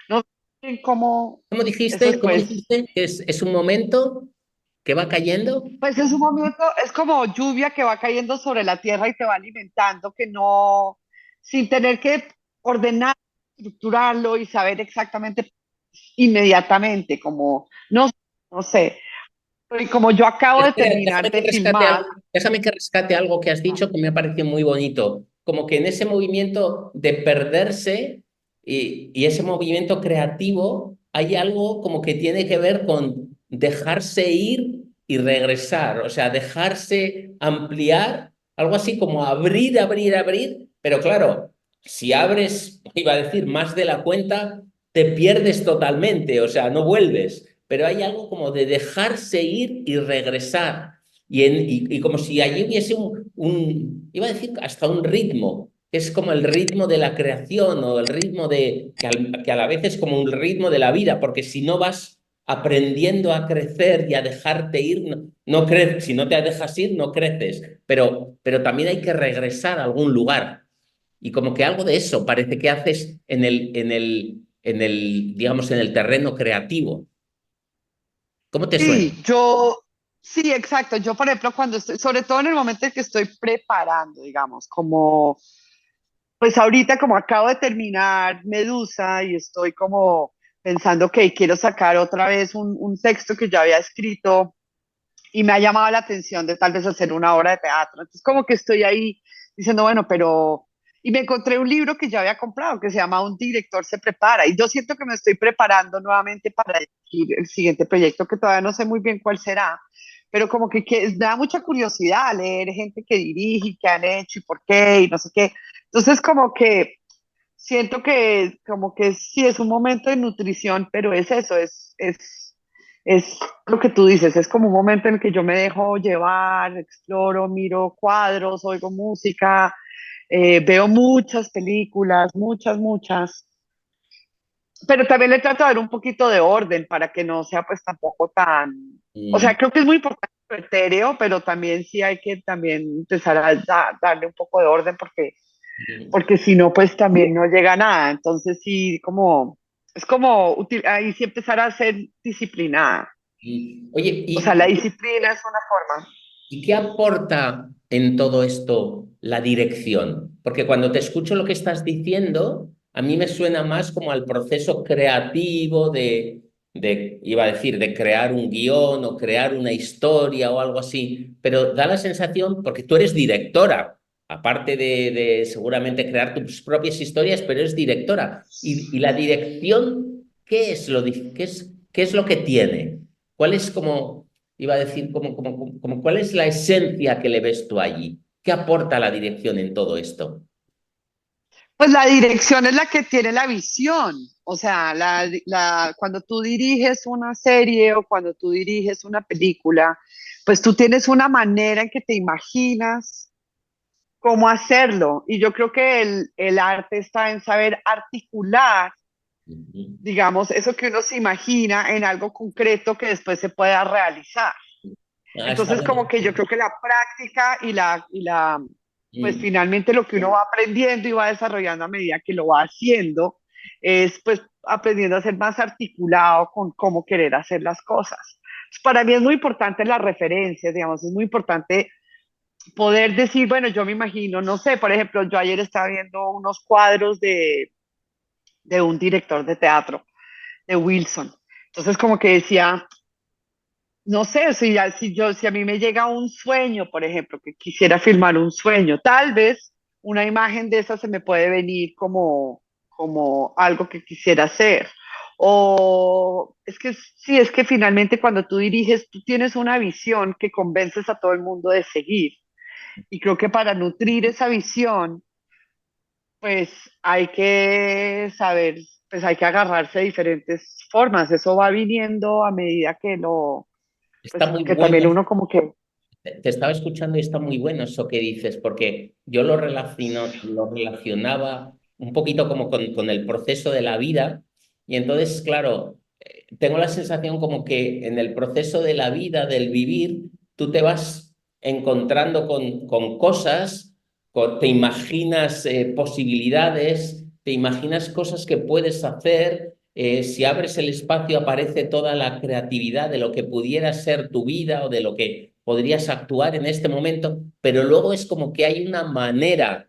[SPEAKER 2] No sé cómo
[SPEAKER 1] ¿Cómo
[SPEAKER 2] eso
[SPEAKER 1] dijiste? ¿Cómo
[SPEAKER 2] después.
[SPEAKER 1] dijiste? ¿Que es un momento que va cayendo?
[SPEAKER 2] Pues es un momento, es como lluvia que va cayendo sobre la tierra y te va alimentando, que no, sin tener que ordenar, estructurarlo y saber exactamente inmediatamente, como, no, no sé. Y como yo acabo de
[SPEAKER 1] Espera,
[SPEAKER 2] terminar de filmar,
[SPEAKER 1] déjame que rescate algo que has dicho que me ha parecido muy bonito. Como que en ese movimiento de perderse y ese movimiento creativo hay algo como que tiene que ver con dejarse ir y regresar, o sea, dejarse ampliar, algo así como abrir, abrir, abrir, pero claro, si abres, iba a decir, más de la cuenta, te pierdes totalmente, o sea, no vuelves, pero hay algo como de dejarse ir y regresar. Y como si allí hubiese iba a decir, hasta un ritmo, que es como el ritmo de la creación o el ritmo que a la vez es como un ritmo de la vida, porque si no vas aprendiendo a crecer y a dejarte ir, no creces, si no te dejas ir, no creces, pero también hay que regresar a algún lugar. Y como que algo de eso parece que haces digamos, en el terreno creativo. ¿Cómo te suena?
[SPEAKER 2] sí, exacto. Yo, por ejemplo, cuando estoy, sobre todo en el momento en que estoy preparando, digamos, como pues ahorita como acabo de terminar Medusa y estoy como pensando que quiero sacar otra vez un texto que ya había escrito y me ha llamado la atención de tal vez hacer una obra de teatro. Entonces como que estoy ahí diciendo, bueno, pero... Y me encontré un libro que ya había comprado que se llama Un director se prepara y yo siento que me estoy preparando nuevamente para dirigir el siguiente proyecto que todavía no sé muy bien cuál será, pero como que me da mucha curiosidad leer gente que dirige y qué han hecho y por qué y no sé qué. Entonces como que siento que como que sí es un momento de nutrición, pero es eso, es lo que tú dices, es como un momento en el que yo me dejo llevar, exploro, miro cuadros, oigo música, veo muchas películas, muchas, pero también le trato de dar un poquito de orden para que no sea pues tampoco tan, o
[SPEAKER 1] Mm,
[SPEAKER 2] sea, creo que es muy importante lo etéreo, pero también sí hay que también empezar a darle un poco de orden
[SPEAKER 1] mm,
[SPEAKER 2] porque si no, pues también no llega a nada. Entonces sí, como, es como ahí sí empezar a ser disciplinada.
[SPEAKER 1] Oye,
[SPEAKER 2] O sea, la disciplina es una forma.
[SPEAKER 1] ¿y qué aporta en todo esto la dirección? Porque cuando te escucho lo que estás diciendo, a mí me suena más como al proceso creativo iba a decir, de crear un guión o crear una historia o algo así, pero da la sensación, porque tú eres directora, aparte de seguramente crear tus propias historias, pero eres directora. Y la dirección, ¿qué es qué es lo que tiene? ¿Cuál es como iba a decir, cuál es la esencia que le ves tú allí? ¿Qué aporta la dirección en todo esto?
[SPEAKER 2] Pues la dirección es la que tiene la visión. O sea, cuando tú diriges una serie o cuando tú diriges una película, pues tú tienes una manera en que te imaginas cómo hacerlo. Y yo creo que el arte está en saber articular,
[SPEAKER 1] Ujú.
[SPEAKER 2] digamos, eso que uno se imagina en algo concreto que después se pueda realizar.
[SPEAKER 1] Ah, está
[SPEAKER 2] Entonces, como
[SPEAKER 1] bien.
[SPEAKER 2] que yo creo que la práctica y la pues
[SPEAKER 1] mm.
[SPEAKER 2] finalmente lo que uno va aprendiendo y va desarrollando a medida que lo va haciendo es pues aprendiendo a ser más articulado con cómo querer hacer las cosas. Para mí es muy importante las referencias, digamos, es muy importante poder decir, bueno, yo me imagino, no sé, por ejemplo, yo ayer estaba viendo unos cuadros de un director de teatro, de Wilson. Entonces como que decía, no sé, si a mí me llega un sueño, por ejemplo, que quisiera filmar un sueño, tal vez una imagen de esa se me puede venir como algo que quisiera hacer. O es que sí, es que finalmente cuando tú diriges, tú tienes una visión que convences a todo el mundo de seguir. Y creo que para nutrir esa visión, pues hay que saber, pues hay que agarrarse de diferentes formas. Eso va viniendo a medida que
[SPEAKER 1] Está
[SPEAKER 2] pues
[SPEAKER 1] muy
[SPEAKER 2] que
[SPEAKER 1] bueno.
[SPEAKER 2] también uno como que.
[SPEAKER 1] Te estaba escuchando y está muy bueno eso que dices, porque yo lo relacionaba un poquito como con el proceso de la vida, y entonces, claro, tengo la sensación como que en el proceso de la vida, del vivir, tú te vas encontrando con cosas, te imaginas posibilidades, te imaginas cosas que puedes hacer. Si abres el espacio aparece toda la creatividad de lo que pudiera ser tu vida o de lo que podrías actuar en este momento, pero luego es como que hay una manera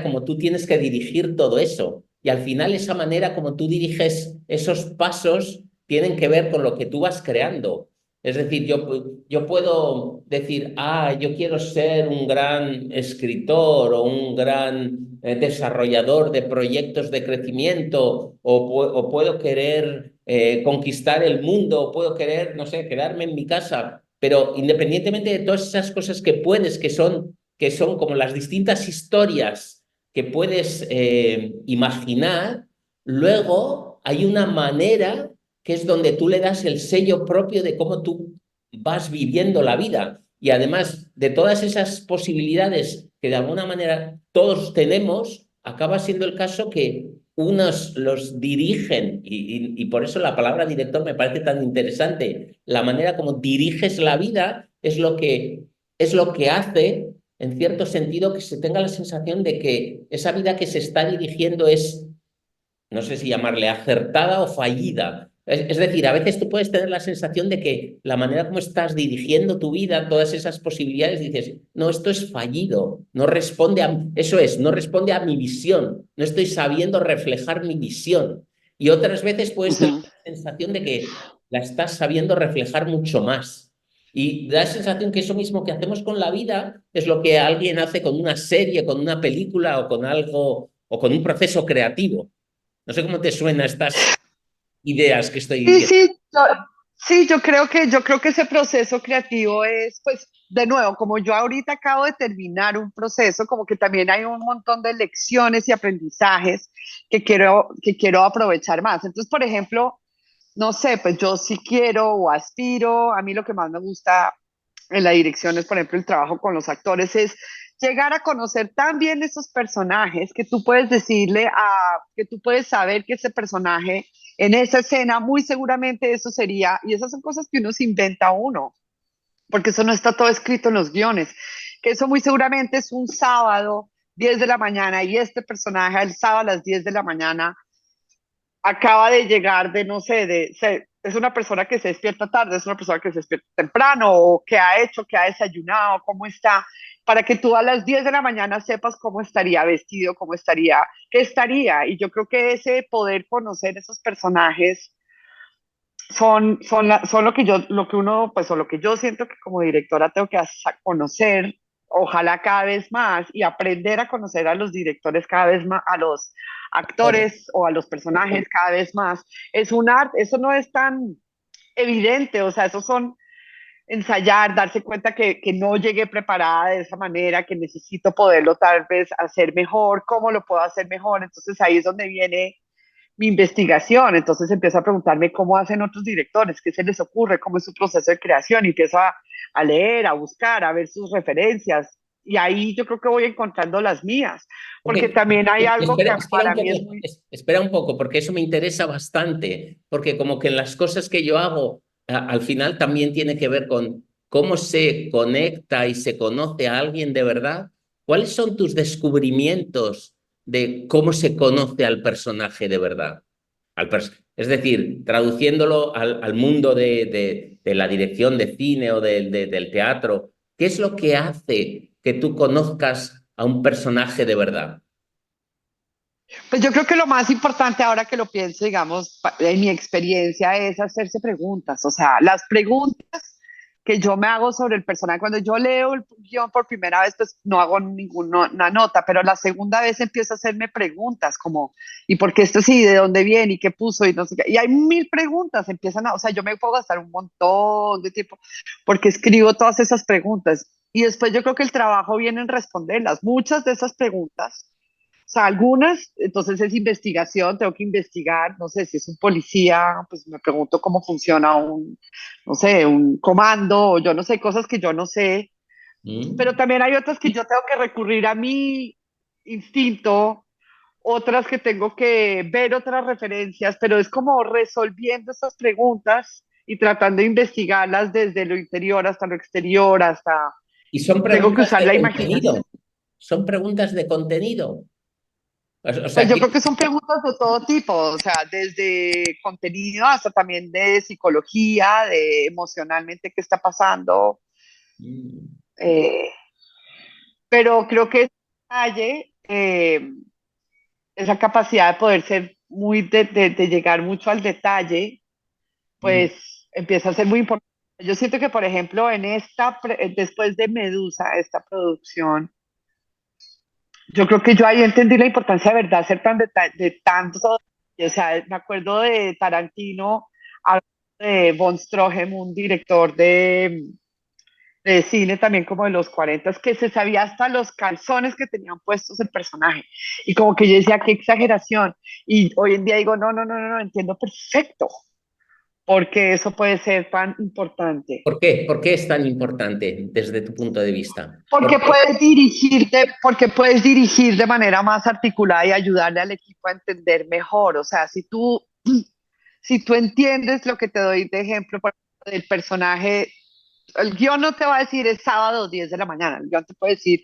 [SPEAKER 1] como tú tienes que dirigir todo eso. Y al final esa manera como tú diriges esos pasos tienen que ver con lo que tú vas creando. Es decir, yo puedo decir, yo quiero ser un gran escritor o un gran desarrollador de proyectos de crecimiento, o puedo querer conquistar el mundo, o puedo querer, no sé, quedarme en mi casa. Pero independientemente de todas esas cosas que puedes, que son como las distintas historias que puedes imaginar, luego hay una manera que es donde tú le das el sello propio de cómo tú vas viviendo la vida. Y además de todas esas posibilidades que de alguna manera todos tenemos, acaba siendo el caso que unos los dirigen, y por eso la palabra director me parece tan interesante. La manera como diriges la vida es lo que hace, en cierto sentido, que se tenga la sensación de que esa vida que se está dirigiendo es, no sé si llamarle acertada o fallida. Es decir, a veces tú puedes tener la sensación de que la manera como estás dirigiendo tu vida, todas esas posibilidades, dices, no, esto es fallido, no responde eso es, no responde a mi visión, no estoy sabiendo reflejar mi visión. Y otras veces puedes tener
[SPEAKER 2] Ujú.
[SPEAKER 1] la sensación de que la estás sabiendo reflejar mucho más. Y da la sensación que eso mismo que hacemos con la vida es lo que alguien hace con una serie, con una película o con algo, o con un proceso creativo. No sé cómo te suenan estas ideas que estoy
[SPEAKER 2] Sí,
[SPEAKER 1] diciendo.
[SPEAKER 2] sí, yo creo que ese proceso creativo es, pues, de nuevo, como yo ahorita acabo de terminar un proceso, como que también hay un montón de lecciones y aprendizajes que quiero aprovechar más. Entonces, por ejemplo, no sé, pues yo sí quiero o aspiro, a mí lo que más me gusta en la dirección es, por ejemplo, el trabajo con los actores, es llegar a conocer tan bien esos personajes que tú puedes que tú puedes saber que ese personaje en esa escena, muy seguramente eso sería, y esas son cosas que uno se inventa uno, porque eso no está todo escrito en los guiones, que eso muy seguramente es un sábado, 10 de la mañana, y este personaje el sábado a las 10 de la mañana acaba de llegar de, no sé, es una persona que se despierta tarde, es una persona que se despierta temprano, o que ha hecho, que ha desayunado, cómo está, para que tú a las 10 de la mañana sepas cómo estaría vestido, cómo estaría, qué estaría. Y yo creo que ese poder conocer esos personajes son lo que uno, pues, o lo que yo siento que como directora tengo que conocer, ojalá cada vez más, y aprender a conocer a los directores cada vez más, a los
[SPEAKER 1] Claro.
[SPEAKER 2] actores o a los personajes cada vez más. Es un arte, eso no es tan evidente, o sea, eso son ensayar, darse cuenta que no llegué preparada de esa manera, que necesito poderlo tal vez hacer mejor, cómo lo puedo hacer mejor. Entonces ahí es donde viene mi investigación. Entonces empiezo a preguntarme cómo hacen otros directores, qué se les ocurre, cómo es su proceso de creación, y empiezo a leer, a buscar, a ver sus referencias. Y ahí yo creo que voy encontrando las mías,
[SPEAKER 1] Ok,
[SPEAKER 2] porque también hay algo
[SPEAKER 1] espera,
[SPEAKER 2] que
[SPEAKER 1] espera un
[SPEAKER 2] para mí
[SPEAKER 1] poco,
[SPEAKER 2] es muy.
[SPEAKER 1] espera un poco, porque eso me interesa bastante, porque como que en las cosas que yo hago, al final también tiene que ver con cómo se conecta y se conoce a alguien de verdad. ¿Cuáles son tus descubrimientos de cómo se conoce al personaje de verdad? Es decir, traduciéndolo al mundo de la dirección de cine o del teatro, ¿qué es lo que hace que tú conozcas a un personaje de verdad?
[SPEAKER 2] Pues yo creo que lo más importante ahora que lo pienso, digamos, en mi experiencia es hacerse preguntas. O sea, las preguntas que yo me hago sobre el personaje, cuando yo leo el guión por primera vez, pues no hago ninguna nota, pero la segunda vez empiezo a hacerme preguntas como, ¿y por qué esto sí? ¿De dónde viene? ¿Y qué puso? Y no sé qué. Y hay mil preguntas, o sea, yo me puedo gastar un montón de tiempo porque escribo todas esas preguntas. Y después yo creo que el trabajo viene en responderlas. Muchas de esas preguntas, o sea, algunas, entonces es investigación, tengo que investigar, no sé, si es un policía, pues me pregunto cómo funciona no sé, un comando, o yo no sé, cosas que yo no sé, pero
[SPEAKER 1] ¿Mm?
[SPEAKER 2] también hay otras que yo tengo que recurrir a mi instinto, otras que tengo que ver otras referencias, pero es como resolviendo esas preguntas y tratando de investigarlas desde lo interior hasta lo exterior, hasta
[SPEAKER 1] Y son
[SPEAKER 2] tengo que
[SPEAKER 1] preguntas
[SPEAKER 2] usar
[SPEAKER 1] de
[SPEAKER 2] la imaginación.
[SPEAKER 1] contenido. Son preguntas de contenido. O
[SPEAKER 2] Pues
[SPEAKER 1] sea,
[SPEAKER 2] yo creo que son preguntas de todo tipo, o sea, desde contenido hasta también de psicología, de emocionalmente qué está pasando,
[SPEAKER 1] mm,
[SPEAKER 2] eh, pero creo que ese detalle, esa capacidad de poder ser de llegar mucho al detalle,
[SPEAKER 1] mm,
[SPEAKER 2] pues empieza a ser muy importante. Yo siento que, por ejemplo, después de Medusa, esta producción, yo creo que yo ahí entendí la importancia de verdad ser de tanto, o sea, me acuerdo de Tarantino, hablando de Von Stroheim, un director de cine también como de los 40, que se sabía hasta los calzones que tenían puestos el personaje. Y como que yo decía, qué exageración. Y hoy en día digo, no, no, no, no, no, entiendo perfecto, porque eso puede ser tan importante.
[SPEAKER 1] ¿Por qué? ¿Por qué es tan importante desde tu punto de vista? ¿Por
[SPEAKER 2] Porque
[SPEAKER 1] qué?
[SPEAKER 2] porque puedes dirigir de manera más articulada y ayudarle al equipo a entender mejor. O sea, si tú entiendes lo que te doy de ejemplo por ejemplo, del personaje, el guión no te va a decir es sábado 10 de la mañana, el guión te puede decir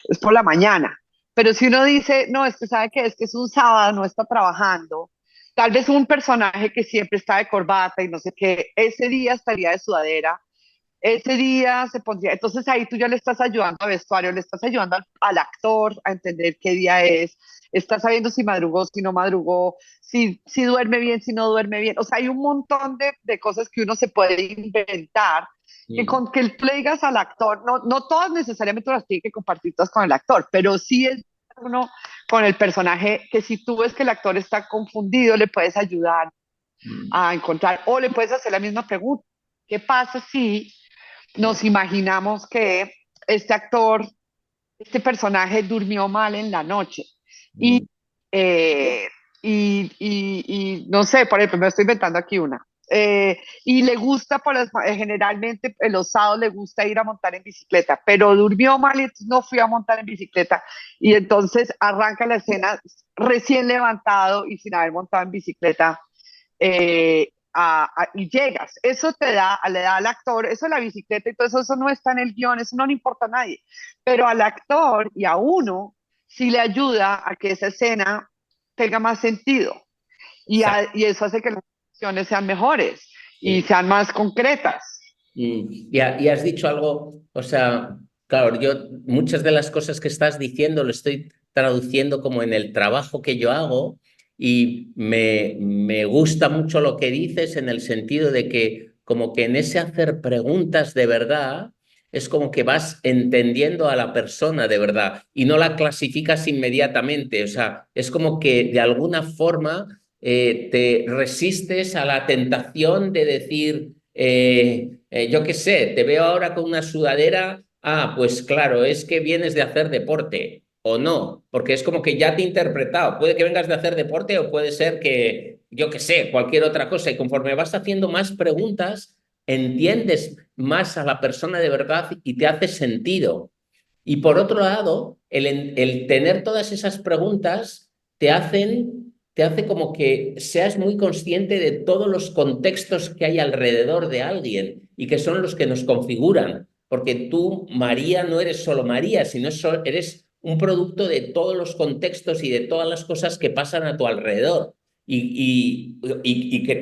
[SPEAKER 2] es por la mañana. Pero si uno dice, no, es que sabe que es un sábado, no está trabajando, tal vez un personaje que siempre está de corbata y no sé qué, ese día estaría de sudadera, ese día se pondría, entonces ahí tú ya le estás ayudando al vestuario, le estás ayudando al actor a entender qué día es, estás sabiendo si madrugó, si no madrugó, si duerme bien, si no duerme bien, o sea, hay un montón de cosas que uno se puede inventar, que
[SPEAKER 1] Mm,
[SPEAKER 2] con que tú le digas al actor, no todas necesariamente las tiene que compartir todas con el actor, pero sí es uno con el personaje que si tú ves que el actor está confundido, le puedes ayudar
[SPEAKER 1] mm,
[SPEAKER 2] a encontrar, o le puedes hacer la misma pregunta. ¿Qué pasa si nos imaginamos que este actor, este personaje durmió mal en la noche y,
[SPEAKER 1] mm,
[SPEAKER 2] eh, no sé, por ejemplo, me estoy inventando aquí una. Y le gusta, generalmente los sábados le gusta ir a montar en bicicleta, pero durmió mal y entonces no fui a montar en bicicleta. Y entonces arranca la escena recién levantado y sin haber montado en bicicleta y llegas. Eso le da al actor, eso la bicicleta y todo eso, eso no está en el guión, eso no le importa a nadie. Pero al actor y a uno sí le ayuda a que esa escena tenga más sentido. Y eso hace que las acciones sean mejores y
[SPEAKER 1] sí.
[SPEAKER 2] sean más concretas.
[SPEAKER 1] Y has dicho algo, o sea, claro, yo muchas de las cosas que estás diciendo lo estoy traduciendo como en el trabajo que yo hago y me gusta mucho lo que dices en el sentido de que como que en ese hacer preguntas de verdad es como que vas entendiendo a la persona de verdad y no la clasificas inmediatamente, o sea, es como que de alguna forma te resistes a la tentación de decir yo qué sé, te veo ahora con una sudadera, pues claro, es que vienes de hacer deporte o no, porque es como que ya te he interpretado, puede que vengas de hacer deporte o puede ser que, yo qué sé, cualquier otra cosa, y conforme vas haciendo más preguntas, entiendes más a la persona de verdad y te hace sentido. Y por otro lado, el tener todas esas preguntas te hace como que seas muy consciente de todos los contextos que hay alrededor de alguien y que son los que nos configuran. porque tú, María, no eres solo María, sino eres un producto de todos los contextos y de todas las cosas que pasan a tu alrededor y que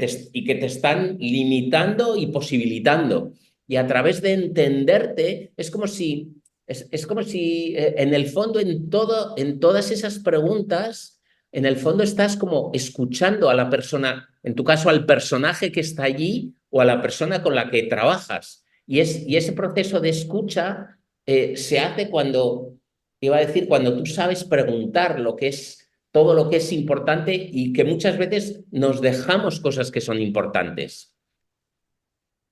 [SPEAKER 1] te están limitando y posibilitando. Y a través de entenderte, es como si en el fondo, en todas esas preguntas, en el fondo estás como escuchando a la persona, en tu caso al personaje que está allí o a la persona con la que trabajas. Y ese proceso de escucha se hace cuando, iba a decir, cuando tú sabes preguntar lo que es todo lo que es importante y que muchas veces nos dejamos cosas que son importantes.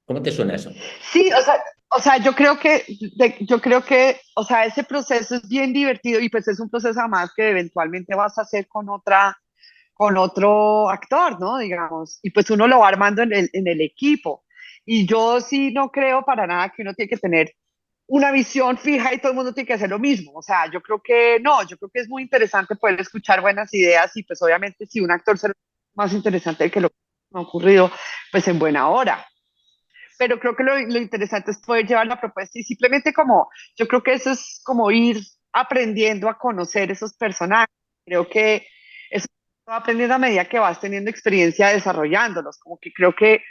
[SPEAKER 1] ¿Cómo te suena eso?
[SPEAKER 2] Sí, yo creo que, o sea, ese proceso es bien divertido y pues es un proceso además que eventualmente vas a hacer con otro actor, ¿no? Digamos, y pues uno lo va armando en el equipo. Y yo sí no creo para nada que uno tiene que tener una visión fija y todo el mundo tiene que hacer lo mismo. O sea, yo creo que no, yo creo que es muy interesante poder escuchar buenas ideas y pues obviamente si un actor será más interesante que lo que ha ocurrido, pues en buena hora. Pero creo que lo interesante es poder llevar la propuesta y simplemente como, yo creo que eso es como ir aprendiendo a conocer esos personajes. Creo que eso va aprendiendo a medida que vas teniendo experiencia desarrollándolos. Como que creo que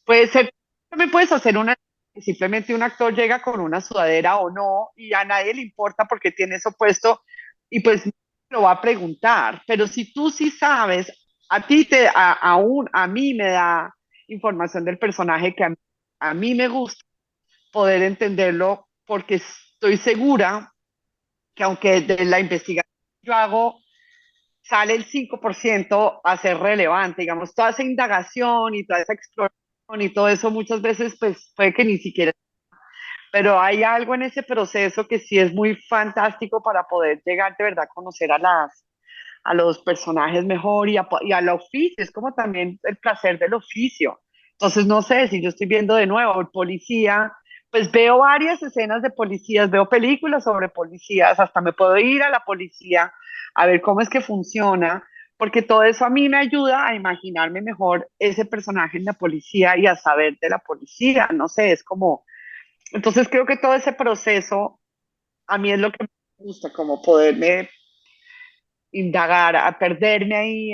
[SPEAKER 2] puede ser, también puedes hacer una, simplemente un actor llega con una sudadera o no y a nadie le importa porque tiene eso puesto y pues lo va a preguntar. Pero si tú sí sabes, a mí me da información del personaje que a mí me gusta poder entenderlo porque estoy segura que aunque de la investigación que yo hago sale el 5% a ser relevante, digamos, toda esa indagación y toda esa exploración y todo eso muchas veces pues puede que ni siquiera, pero hay algo en ese proceso que sí es muy fantástico para poder llegar de verdad a conocer a los personajes mejor y al oficio, es como también el placer del oficio. Entonces, no sé, si yo estoy viendo de nuevo el policía, pues veo varias escenas de policías, veo películas sobre policías, hasta me puedo ir a la policía a ver cómo es que funciona, porque todo eso a mí me ayuda a imaginarme mejor ese personaje en la policía y a saber de la policía, no sé, es como, entonces creo que todo ese proceso a mí es lo que me gusta, como poderme indagar, a perderme ahí,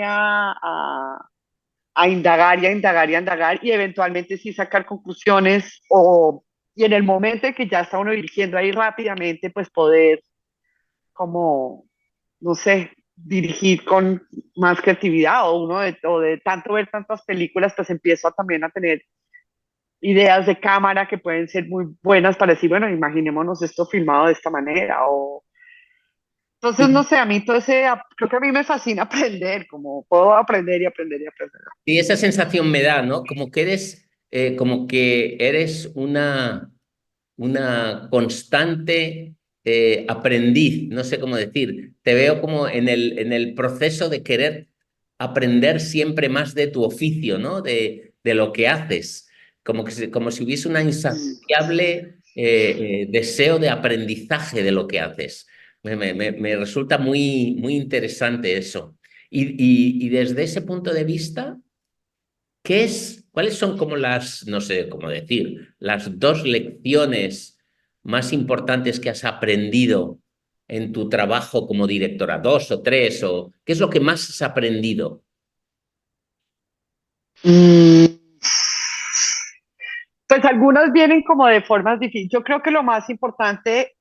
[SPEAKER 2] a indagar y a indagar y a indagar y eventualmente sí sacar conclusiones y en el momento en que ya está uno dirigiendo ahí rápidamente, pues poder como, no sé, dirigir con más creatividad o de tanto ver tantas películas, pues empiezo también a tener ideas de cámara que pueden ser muy buenas para decir, bueno, imaginémonos esto filmado de esta manera o entonces, no
[SPEAKER 1] Y,
[SPEAKER 2] sé, a mí todo ese, creo que a mí me fascina aprender, como puedo aprender y aprender y aprender.
[SPEAKER 1] y esa sensación me da, ¿no? Como que eres una constante aprendiz, no sé cómo decir. Te veo como en el proceso de querer aprender siempre más de tu oficio, ¿no? De lo que haces. Como si hubiese una insaciable deseo de aprendizaje de lo que haces. Me resulta muy interesante eso. Y desde ese punto de vista, cuáles son como no sé cómo decir, las dos lecciones más importantes que has aprendido en tu trabajo como directora? ¿Dos o tres? O, ¿qué es lo que más has aprendido?
[SPEAKER 2] Mm, Pues algunas vienen como de formas difíciles. Yo creo que lo más importante,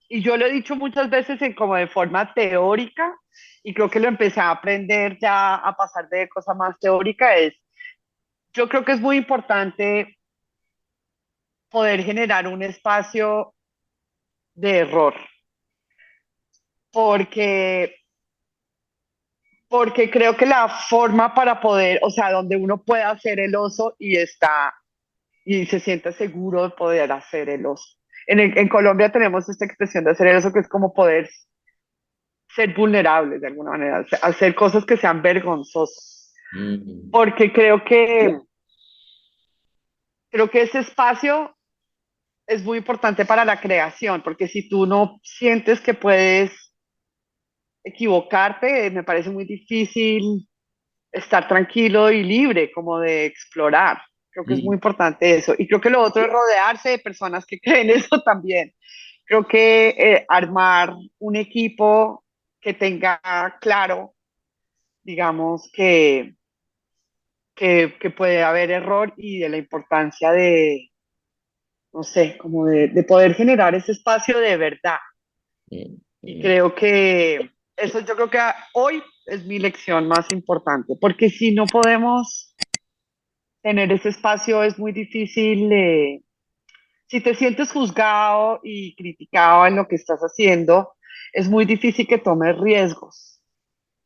[SPEAKER 2] y yo lo he dicho muchas veces en como de forma teórica, y creo que lo empecé a aprender ya a pasar de cosas más teórica, yo creo que es muy importante poder generar un espacio de error, porque, porque creo que la forma para poder, o sea, donde uno puede hacer el oso y se siente seguro de poder hacer el oso. En Colombia tenemos esta expresión de hacer el oso que es como poder ser vulnerables de alguna manera, hacer cosas que sean vergonzosas,
[SPEAKER 1] Mm.
[SPEAKER 2] porque creo que ese espacio es muy importante para la creación, porque si tú no sientes que puedes equivocarte, me parece muy difícil estar tranquilo y libre como de explorar. Creo que es muy
[SPEAKER 1] Mm,
[SPEAKER 2] importante eso. Y creo que lo otro es rodearse de personas que creen eso también. Creo que armar un equipo que tenga claro, digamos, que puede haber error y de la importancia de, no sé, como de poder generar ese espacio de verdad.
[SPEAKER 1] mm,
[SPEAKER 2] Y
[SPEAKER 1] mm.
[SPEAKER 2] creo que eso yo creo que hoy es mi lección más importante, porque si no podemos tener ese espacio es muy difícil. Si te sientes juzgado y criticado en lo que estás haciendo, es muy difícil que tomes riesgos.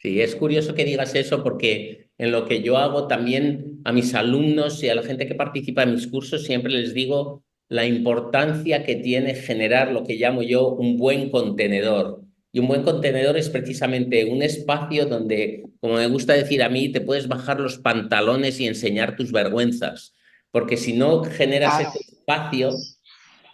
[SPEAKER 1] Sí, es curioso que digas eso porque en lo que yo hago también a mis alumnos y a la gente que participa en mis cursos siempre les digo la importancia que tiene generar lo que llamo yo un buen contenedor. Y un buen contenedor es precisamente un espacio donde, como me gusta decir a mí, te puedes bajar los pantalones y enseñar tus vergüenzas. Porque si no generas
[SPEAKER 2] Claro.
[SPEAKER 1] ese espacio,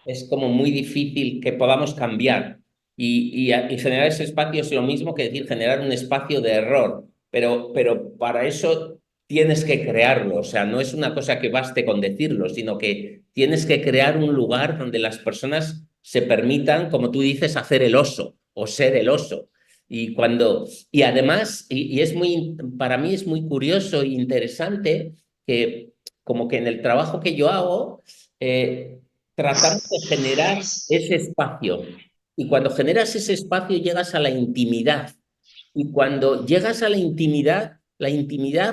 [SPEAKER 1] es como muy difícil que podamos cambiar. Y generar ese espacio es lo mismo que decir generar un espacio de error, pero para eso tienes que crearlo, o sea, no es una cosa que baste con decirlo, sino que tienes que crear un lugar donde las personas se permitan, como tú dices, hacer el oso o ser el oso. Y además, y es muy, para mí es muy curioso e interesante que como que en el trabajo que yo hago, eh, tratamos de generar ese espacio. Y cuando generas ese espacio llegas a la intimidad. Y cuando llegas a la intimidad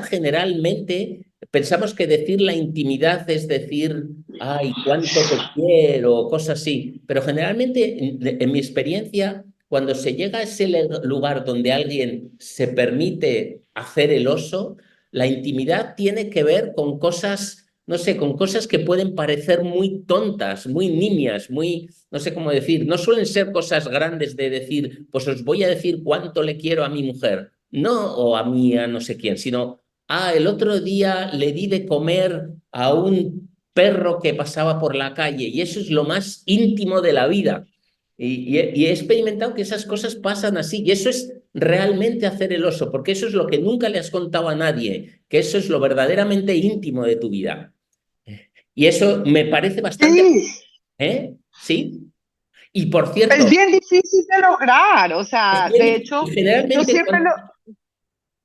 [SPEAKER 1] generalmente pensamos que decir la intimidad es decir, ay, cuánto te quiero, cosas así. Pero generalmente, en mi experiencia, cuando se llega a ese lugar donde alguien se permite hacer el oso, la intimidad tiene que ver con cosas, no sé, con cosas que pueden parecer muy tontas, muy nimias, muy, no sé cómo decir, no suelen ser cosas grandes de decir, pues os voy a decir cuánto le quiero a mi mujer, no, o a mí, a no sé quién, sino, ah, el otro día le di de comer a un perro que pasaba por la calle y eso es lo más íntimo de la vida. Y he experimentado que esas cosas pasan así y eso es realmente hacer el oso, porque eso es lo que nunca le has contado a nadie, que eso es lo verdaderamente íntimo de tu vida. Y eso me parece bastante,
[SPEAKER 2] Sí,
[SPEAKER 1] ¿eh? ¿Sí? Y por
[SPEAKER 2] es
[SPEAKER 1] cierto,
[SPEAKER 2] bien difícil de lograr. O
[SPEAKER 1] es
[SPEAKER 2] sea,
[SPEAKER 1] bien
[SPEAKER 2] de
[SPEAKER 1] difícil. Y
[SPEAKER 2] hecho, yo
[SPEAKER 1] generalmente
[SPEAKER 2] siempre lo...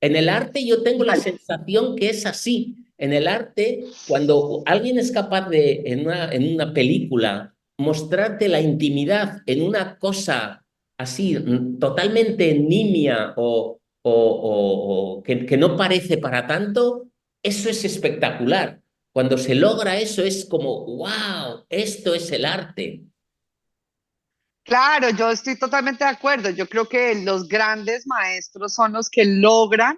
[SPEAKER 1] en el arte yo tengo la
[SPEAKER 2] Vale.
[SPEAKER 1] sensación que es así. En el arte, cuando alguien es capaz de, en una película, mostrarte la intimidad en una cosa así, totalmente nimia o que no parece para tanto, eso es espectacular. Cuando se logra eso es como, wow, esto es el arte.
[SPEAKER 2] Claro, yo estoy totalmente de acuerdo. Yo creo que los grandes maestros son los que logran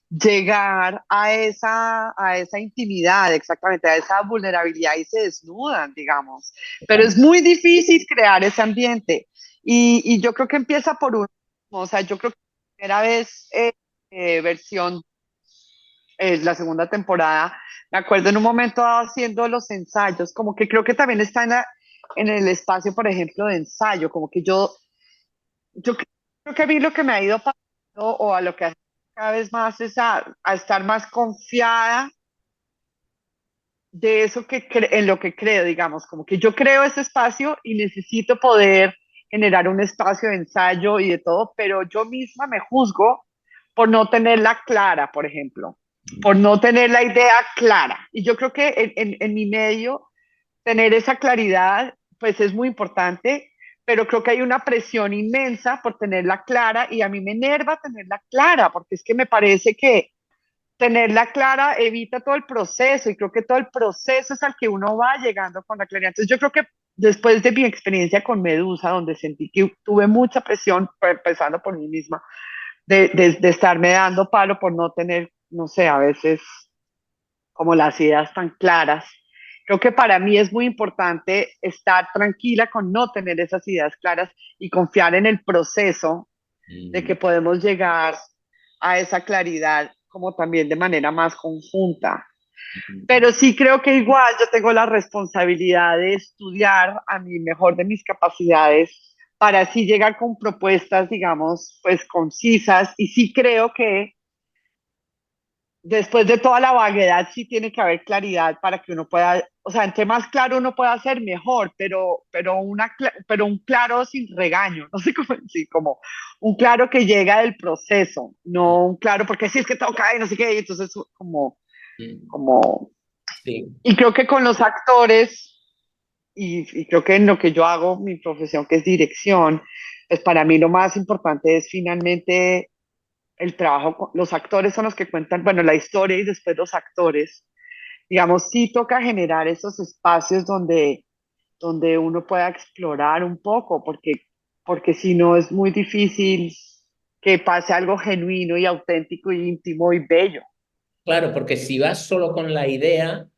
[SPEAKER 2] llegar a esa intimidad, exactamente, a esa vulnerabilidad y se desnudan, digamos. Pero es muy difícil crear ese ambiente. Y yo creo que empieza por uno. O sea, yo creo que la primera vez, versión, la segunda temporada, me acuerdo en un momento haciendo los ensayos, como que creo que también está en el espacio, por ejemplo, de ensayo, como que yo creo que a mí lo que me ha ido pasando o a lo que hace cada vez más es a estar más confiada de eso en lo que creo, digamos, como que yo creo ese espacio y necesito poder generar un espacio de ensayo y de todo, pero yo misma me juzgo por no tenerla clara, por ejemplo, por no tener la idea clara. Y yo creo que en mi medio tener esa claridad, pues es muy importante, pero creo que hay una presión inmensa por tenerla clara y a mí me enerva tenerla clara, porque es que me parece que tenerla clara evita todo el proceso y creo que todo el proceso es al que uno va llegando con la claridad. Entonces yo creo que después de mi experiencia con Medusa, donde sentí que tuve mucha presión, empezando por mí misma, de estarme dando palo por no tener, no sé, a veces como las ideas tan claras. Creo que para mí es muy importante estar tranquila con no tener esas ideas claras y confiar en el proceso de
[SPEAKER 1] Mm,
[SPEAKER 2] que podemos llegar a esa claridad como también de manera más conjunta.
[SPEAKER 1] mm,
[SPEAKER 2] Pero sí creo que igual yo tengo la responsabilidad de estudiar a mi mejor de mis capacidades para así llegar con propuestas, digamos, pues concisas. Y sí creo que después de toda la vaguedad sí tiene que haber claridad para que uno pueda, o sea, entre más claro uno pueda hacer, mejor, pero un claro sin regaño, no sé cómo decir, como un claro que llega del proceso, no un claro porque sí es que toca y no sé qué, y entonces como,
[SPEAKER 1] Sí,
[SPEAKER 2] y creo que con los actores, y creo que en lo que yo hago, mi profesión que es dirección, pues para mí lo más importante es finalmente el trabajo, los actores son los que cuentan, bueno, la historia y después los actores. Digamos, sí toca generar esos espacios donde uno pueda explorar un poco, porque si no es muy difícil que pase algo genuino y auténtico y íntimo y bello.
[SPEAKER 1] claro, porque si vas solo con la idea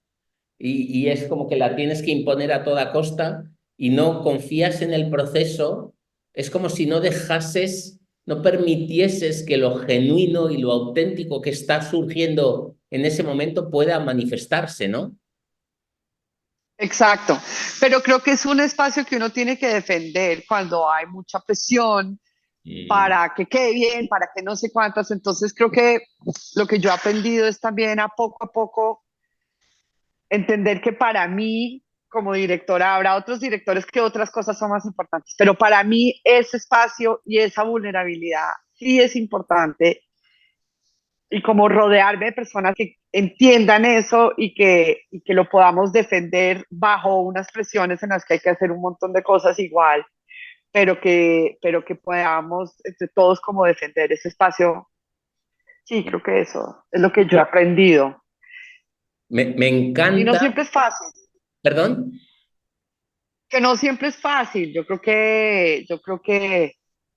[SPEAKER 1] y es como que la tienes que imponer a toda costa y no confías en el proceso, es como si no dejases, no permitieses que lo genuino y lo auténtico que está surgiendo en ese momento pueda manifestarse, ¿no?
[SPEAKER 2] Exacto, pero creo que es un espacio que uno tiene que defender cuando hay mucha presión
[SPEAKER 1] Mm,
[SPEAKER 2] para que quede bien, para que no sé cuántas. Entonces creo que lo que yo he aprendido es también a poco entender que para mí, como directora, habrá otros directores que otras cosas son más importantes, pero para mí ese espacio y esa vulnerabilidad sí es importante y como rodearme de personas que entiendan eso y que lo podamos defender bajo unas presiones en las que hay que hacer un montón de cosas igual, pero que podamos entre todos como defender ese espacio. Sí, creo que eso es lo que yo he aprendido.
[SPEAKER 1] me
[SPEAKER 2] Y no
[SPEAKER 1] encanta,
[SPEAKER 2] siempre es fácil.
[SPEAKER 1] perdón.
[SPEAKER 2] Que no siempre es fácil.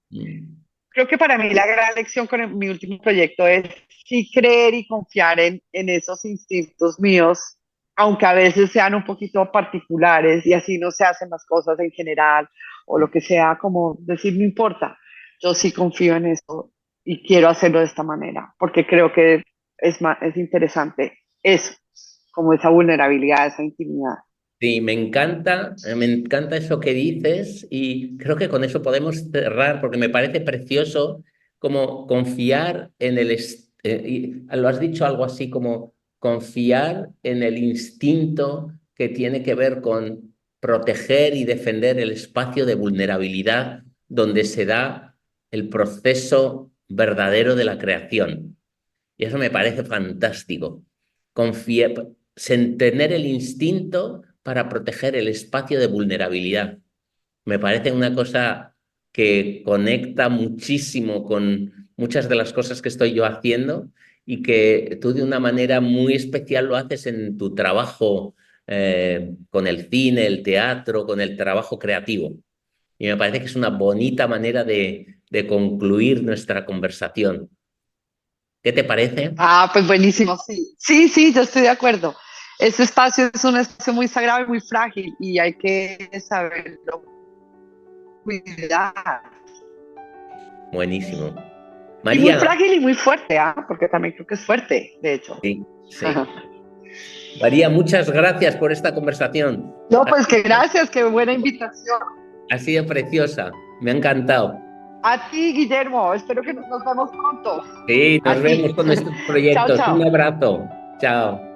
[SPEAKER 1] Mm,
[SPEAKER 2] Creo que para mí la gran lección con mi último proyecto es sí creer y confiar en esos instintos míos, aunque a veces sean un poquito particulares y así no se hacen las cosas en general o lo que sea, como decir, no importa, yo sí confío en eso y quiero hacerlo de esta manera, porque creo que es interesante eso, como esa vulnerabilidad, esa intimidad.
[SPEAKER 1] sí, me encanta eso que dices y creo que con eso podemos cerrar porque me parece precioso como confiar en y lo has dicho algo así como confiar en el instinto que tiene que ver con proteger y defender el espacio de vulnerabilidad donde se da el proceso verdadero de la creación. Y eso me parece fantástico. Confía, tener el instinto para proteger el espacio de vulnerabilidad. Me parece una cosa que conecta muchísimo con muchas de las cosas que estoy yo haciendo y que tú de una manera muy especial lo haces en tu trabajo con el cine, el teatro, con el trabajo creativo. Y me parece que es una bonita manera de concluir nuestra conversación. ¿Qué te parece?
[SPEAKER 2] Ah, pues buenísimo, sí. Sí, sí, yo estoy de acuerdo. Ese espacio es un espacio muy sagrado y muy frágil y hay que saberlo cuidar.
[SPEAKER 1] Buenísimo.
[SPEAKER 2] Y muy
[SPEAKER 1] María,
[SPEAKER 2] frágil y muy fuerte, ¿ah? Porque también creo que es fuerte, de hecho.
[SPEAKER 1] sí, sí. María, muchas gracias por esta conversación.
[SPEAKER 2] No, pues que gracias, qué buena invitación.
[SPEAKER 1] Ha sido preciosa. Me ha encantado.
[SPEAKER 2] A ti, Guillermo, espero que nos vemos pronto.
[SPEAKER 1] Sí,
[SPEAKER 2] A
[SPEAKER 1] nos vemos
[SPEAKER 2] ti.
[SPEAKER 1] con nuestros
[SPEAKER 2] Chao,
[SPEAKER 1] proyectos. Un
[SPEAKER 2] chao.
[SPEAKER 1] abrazo. Chao.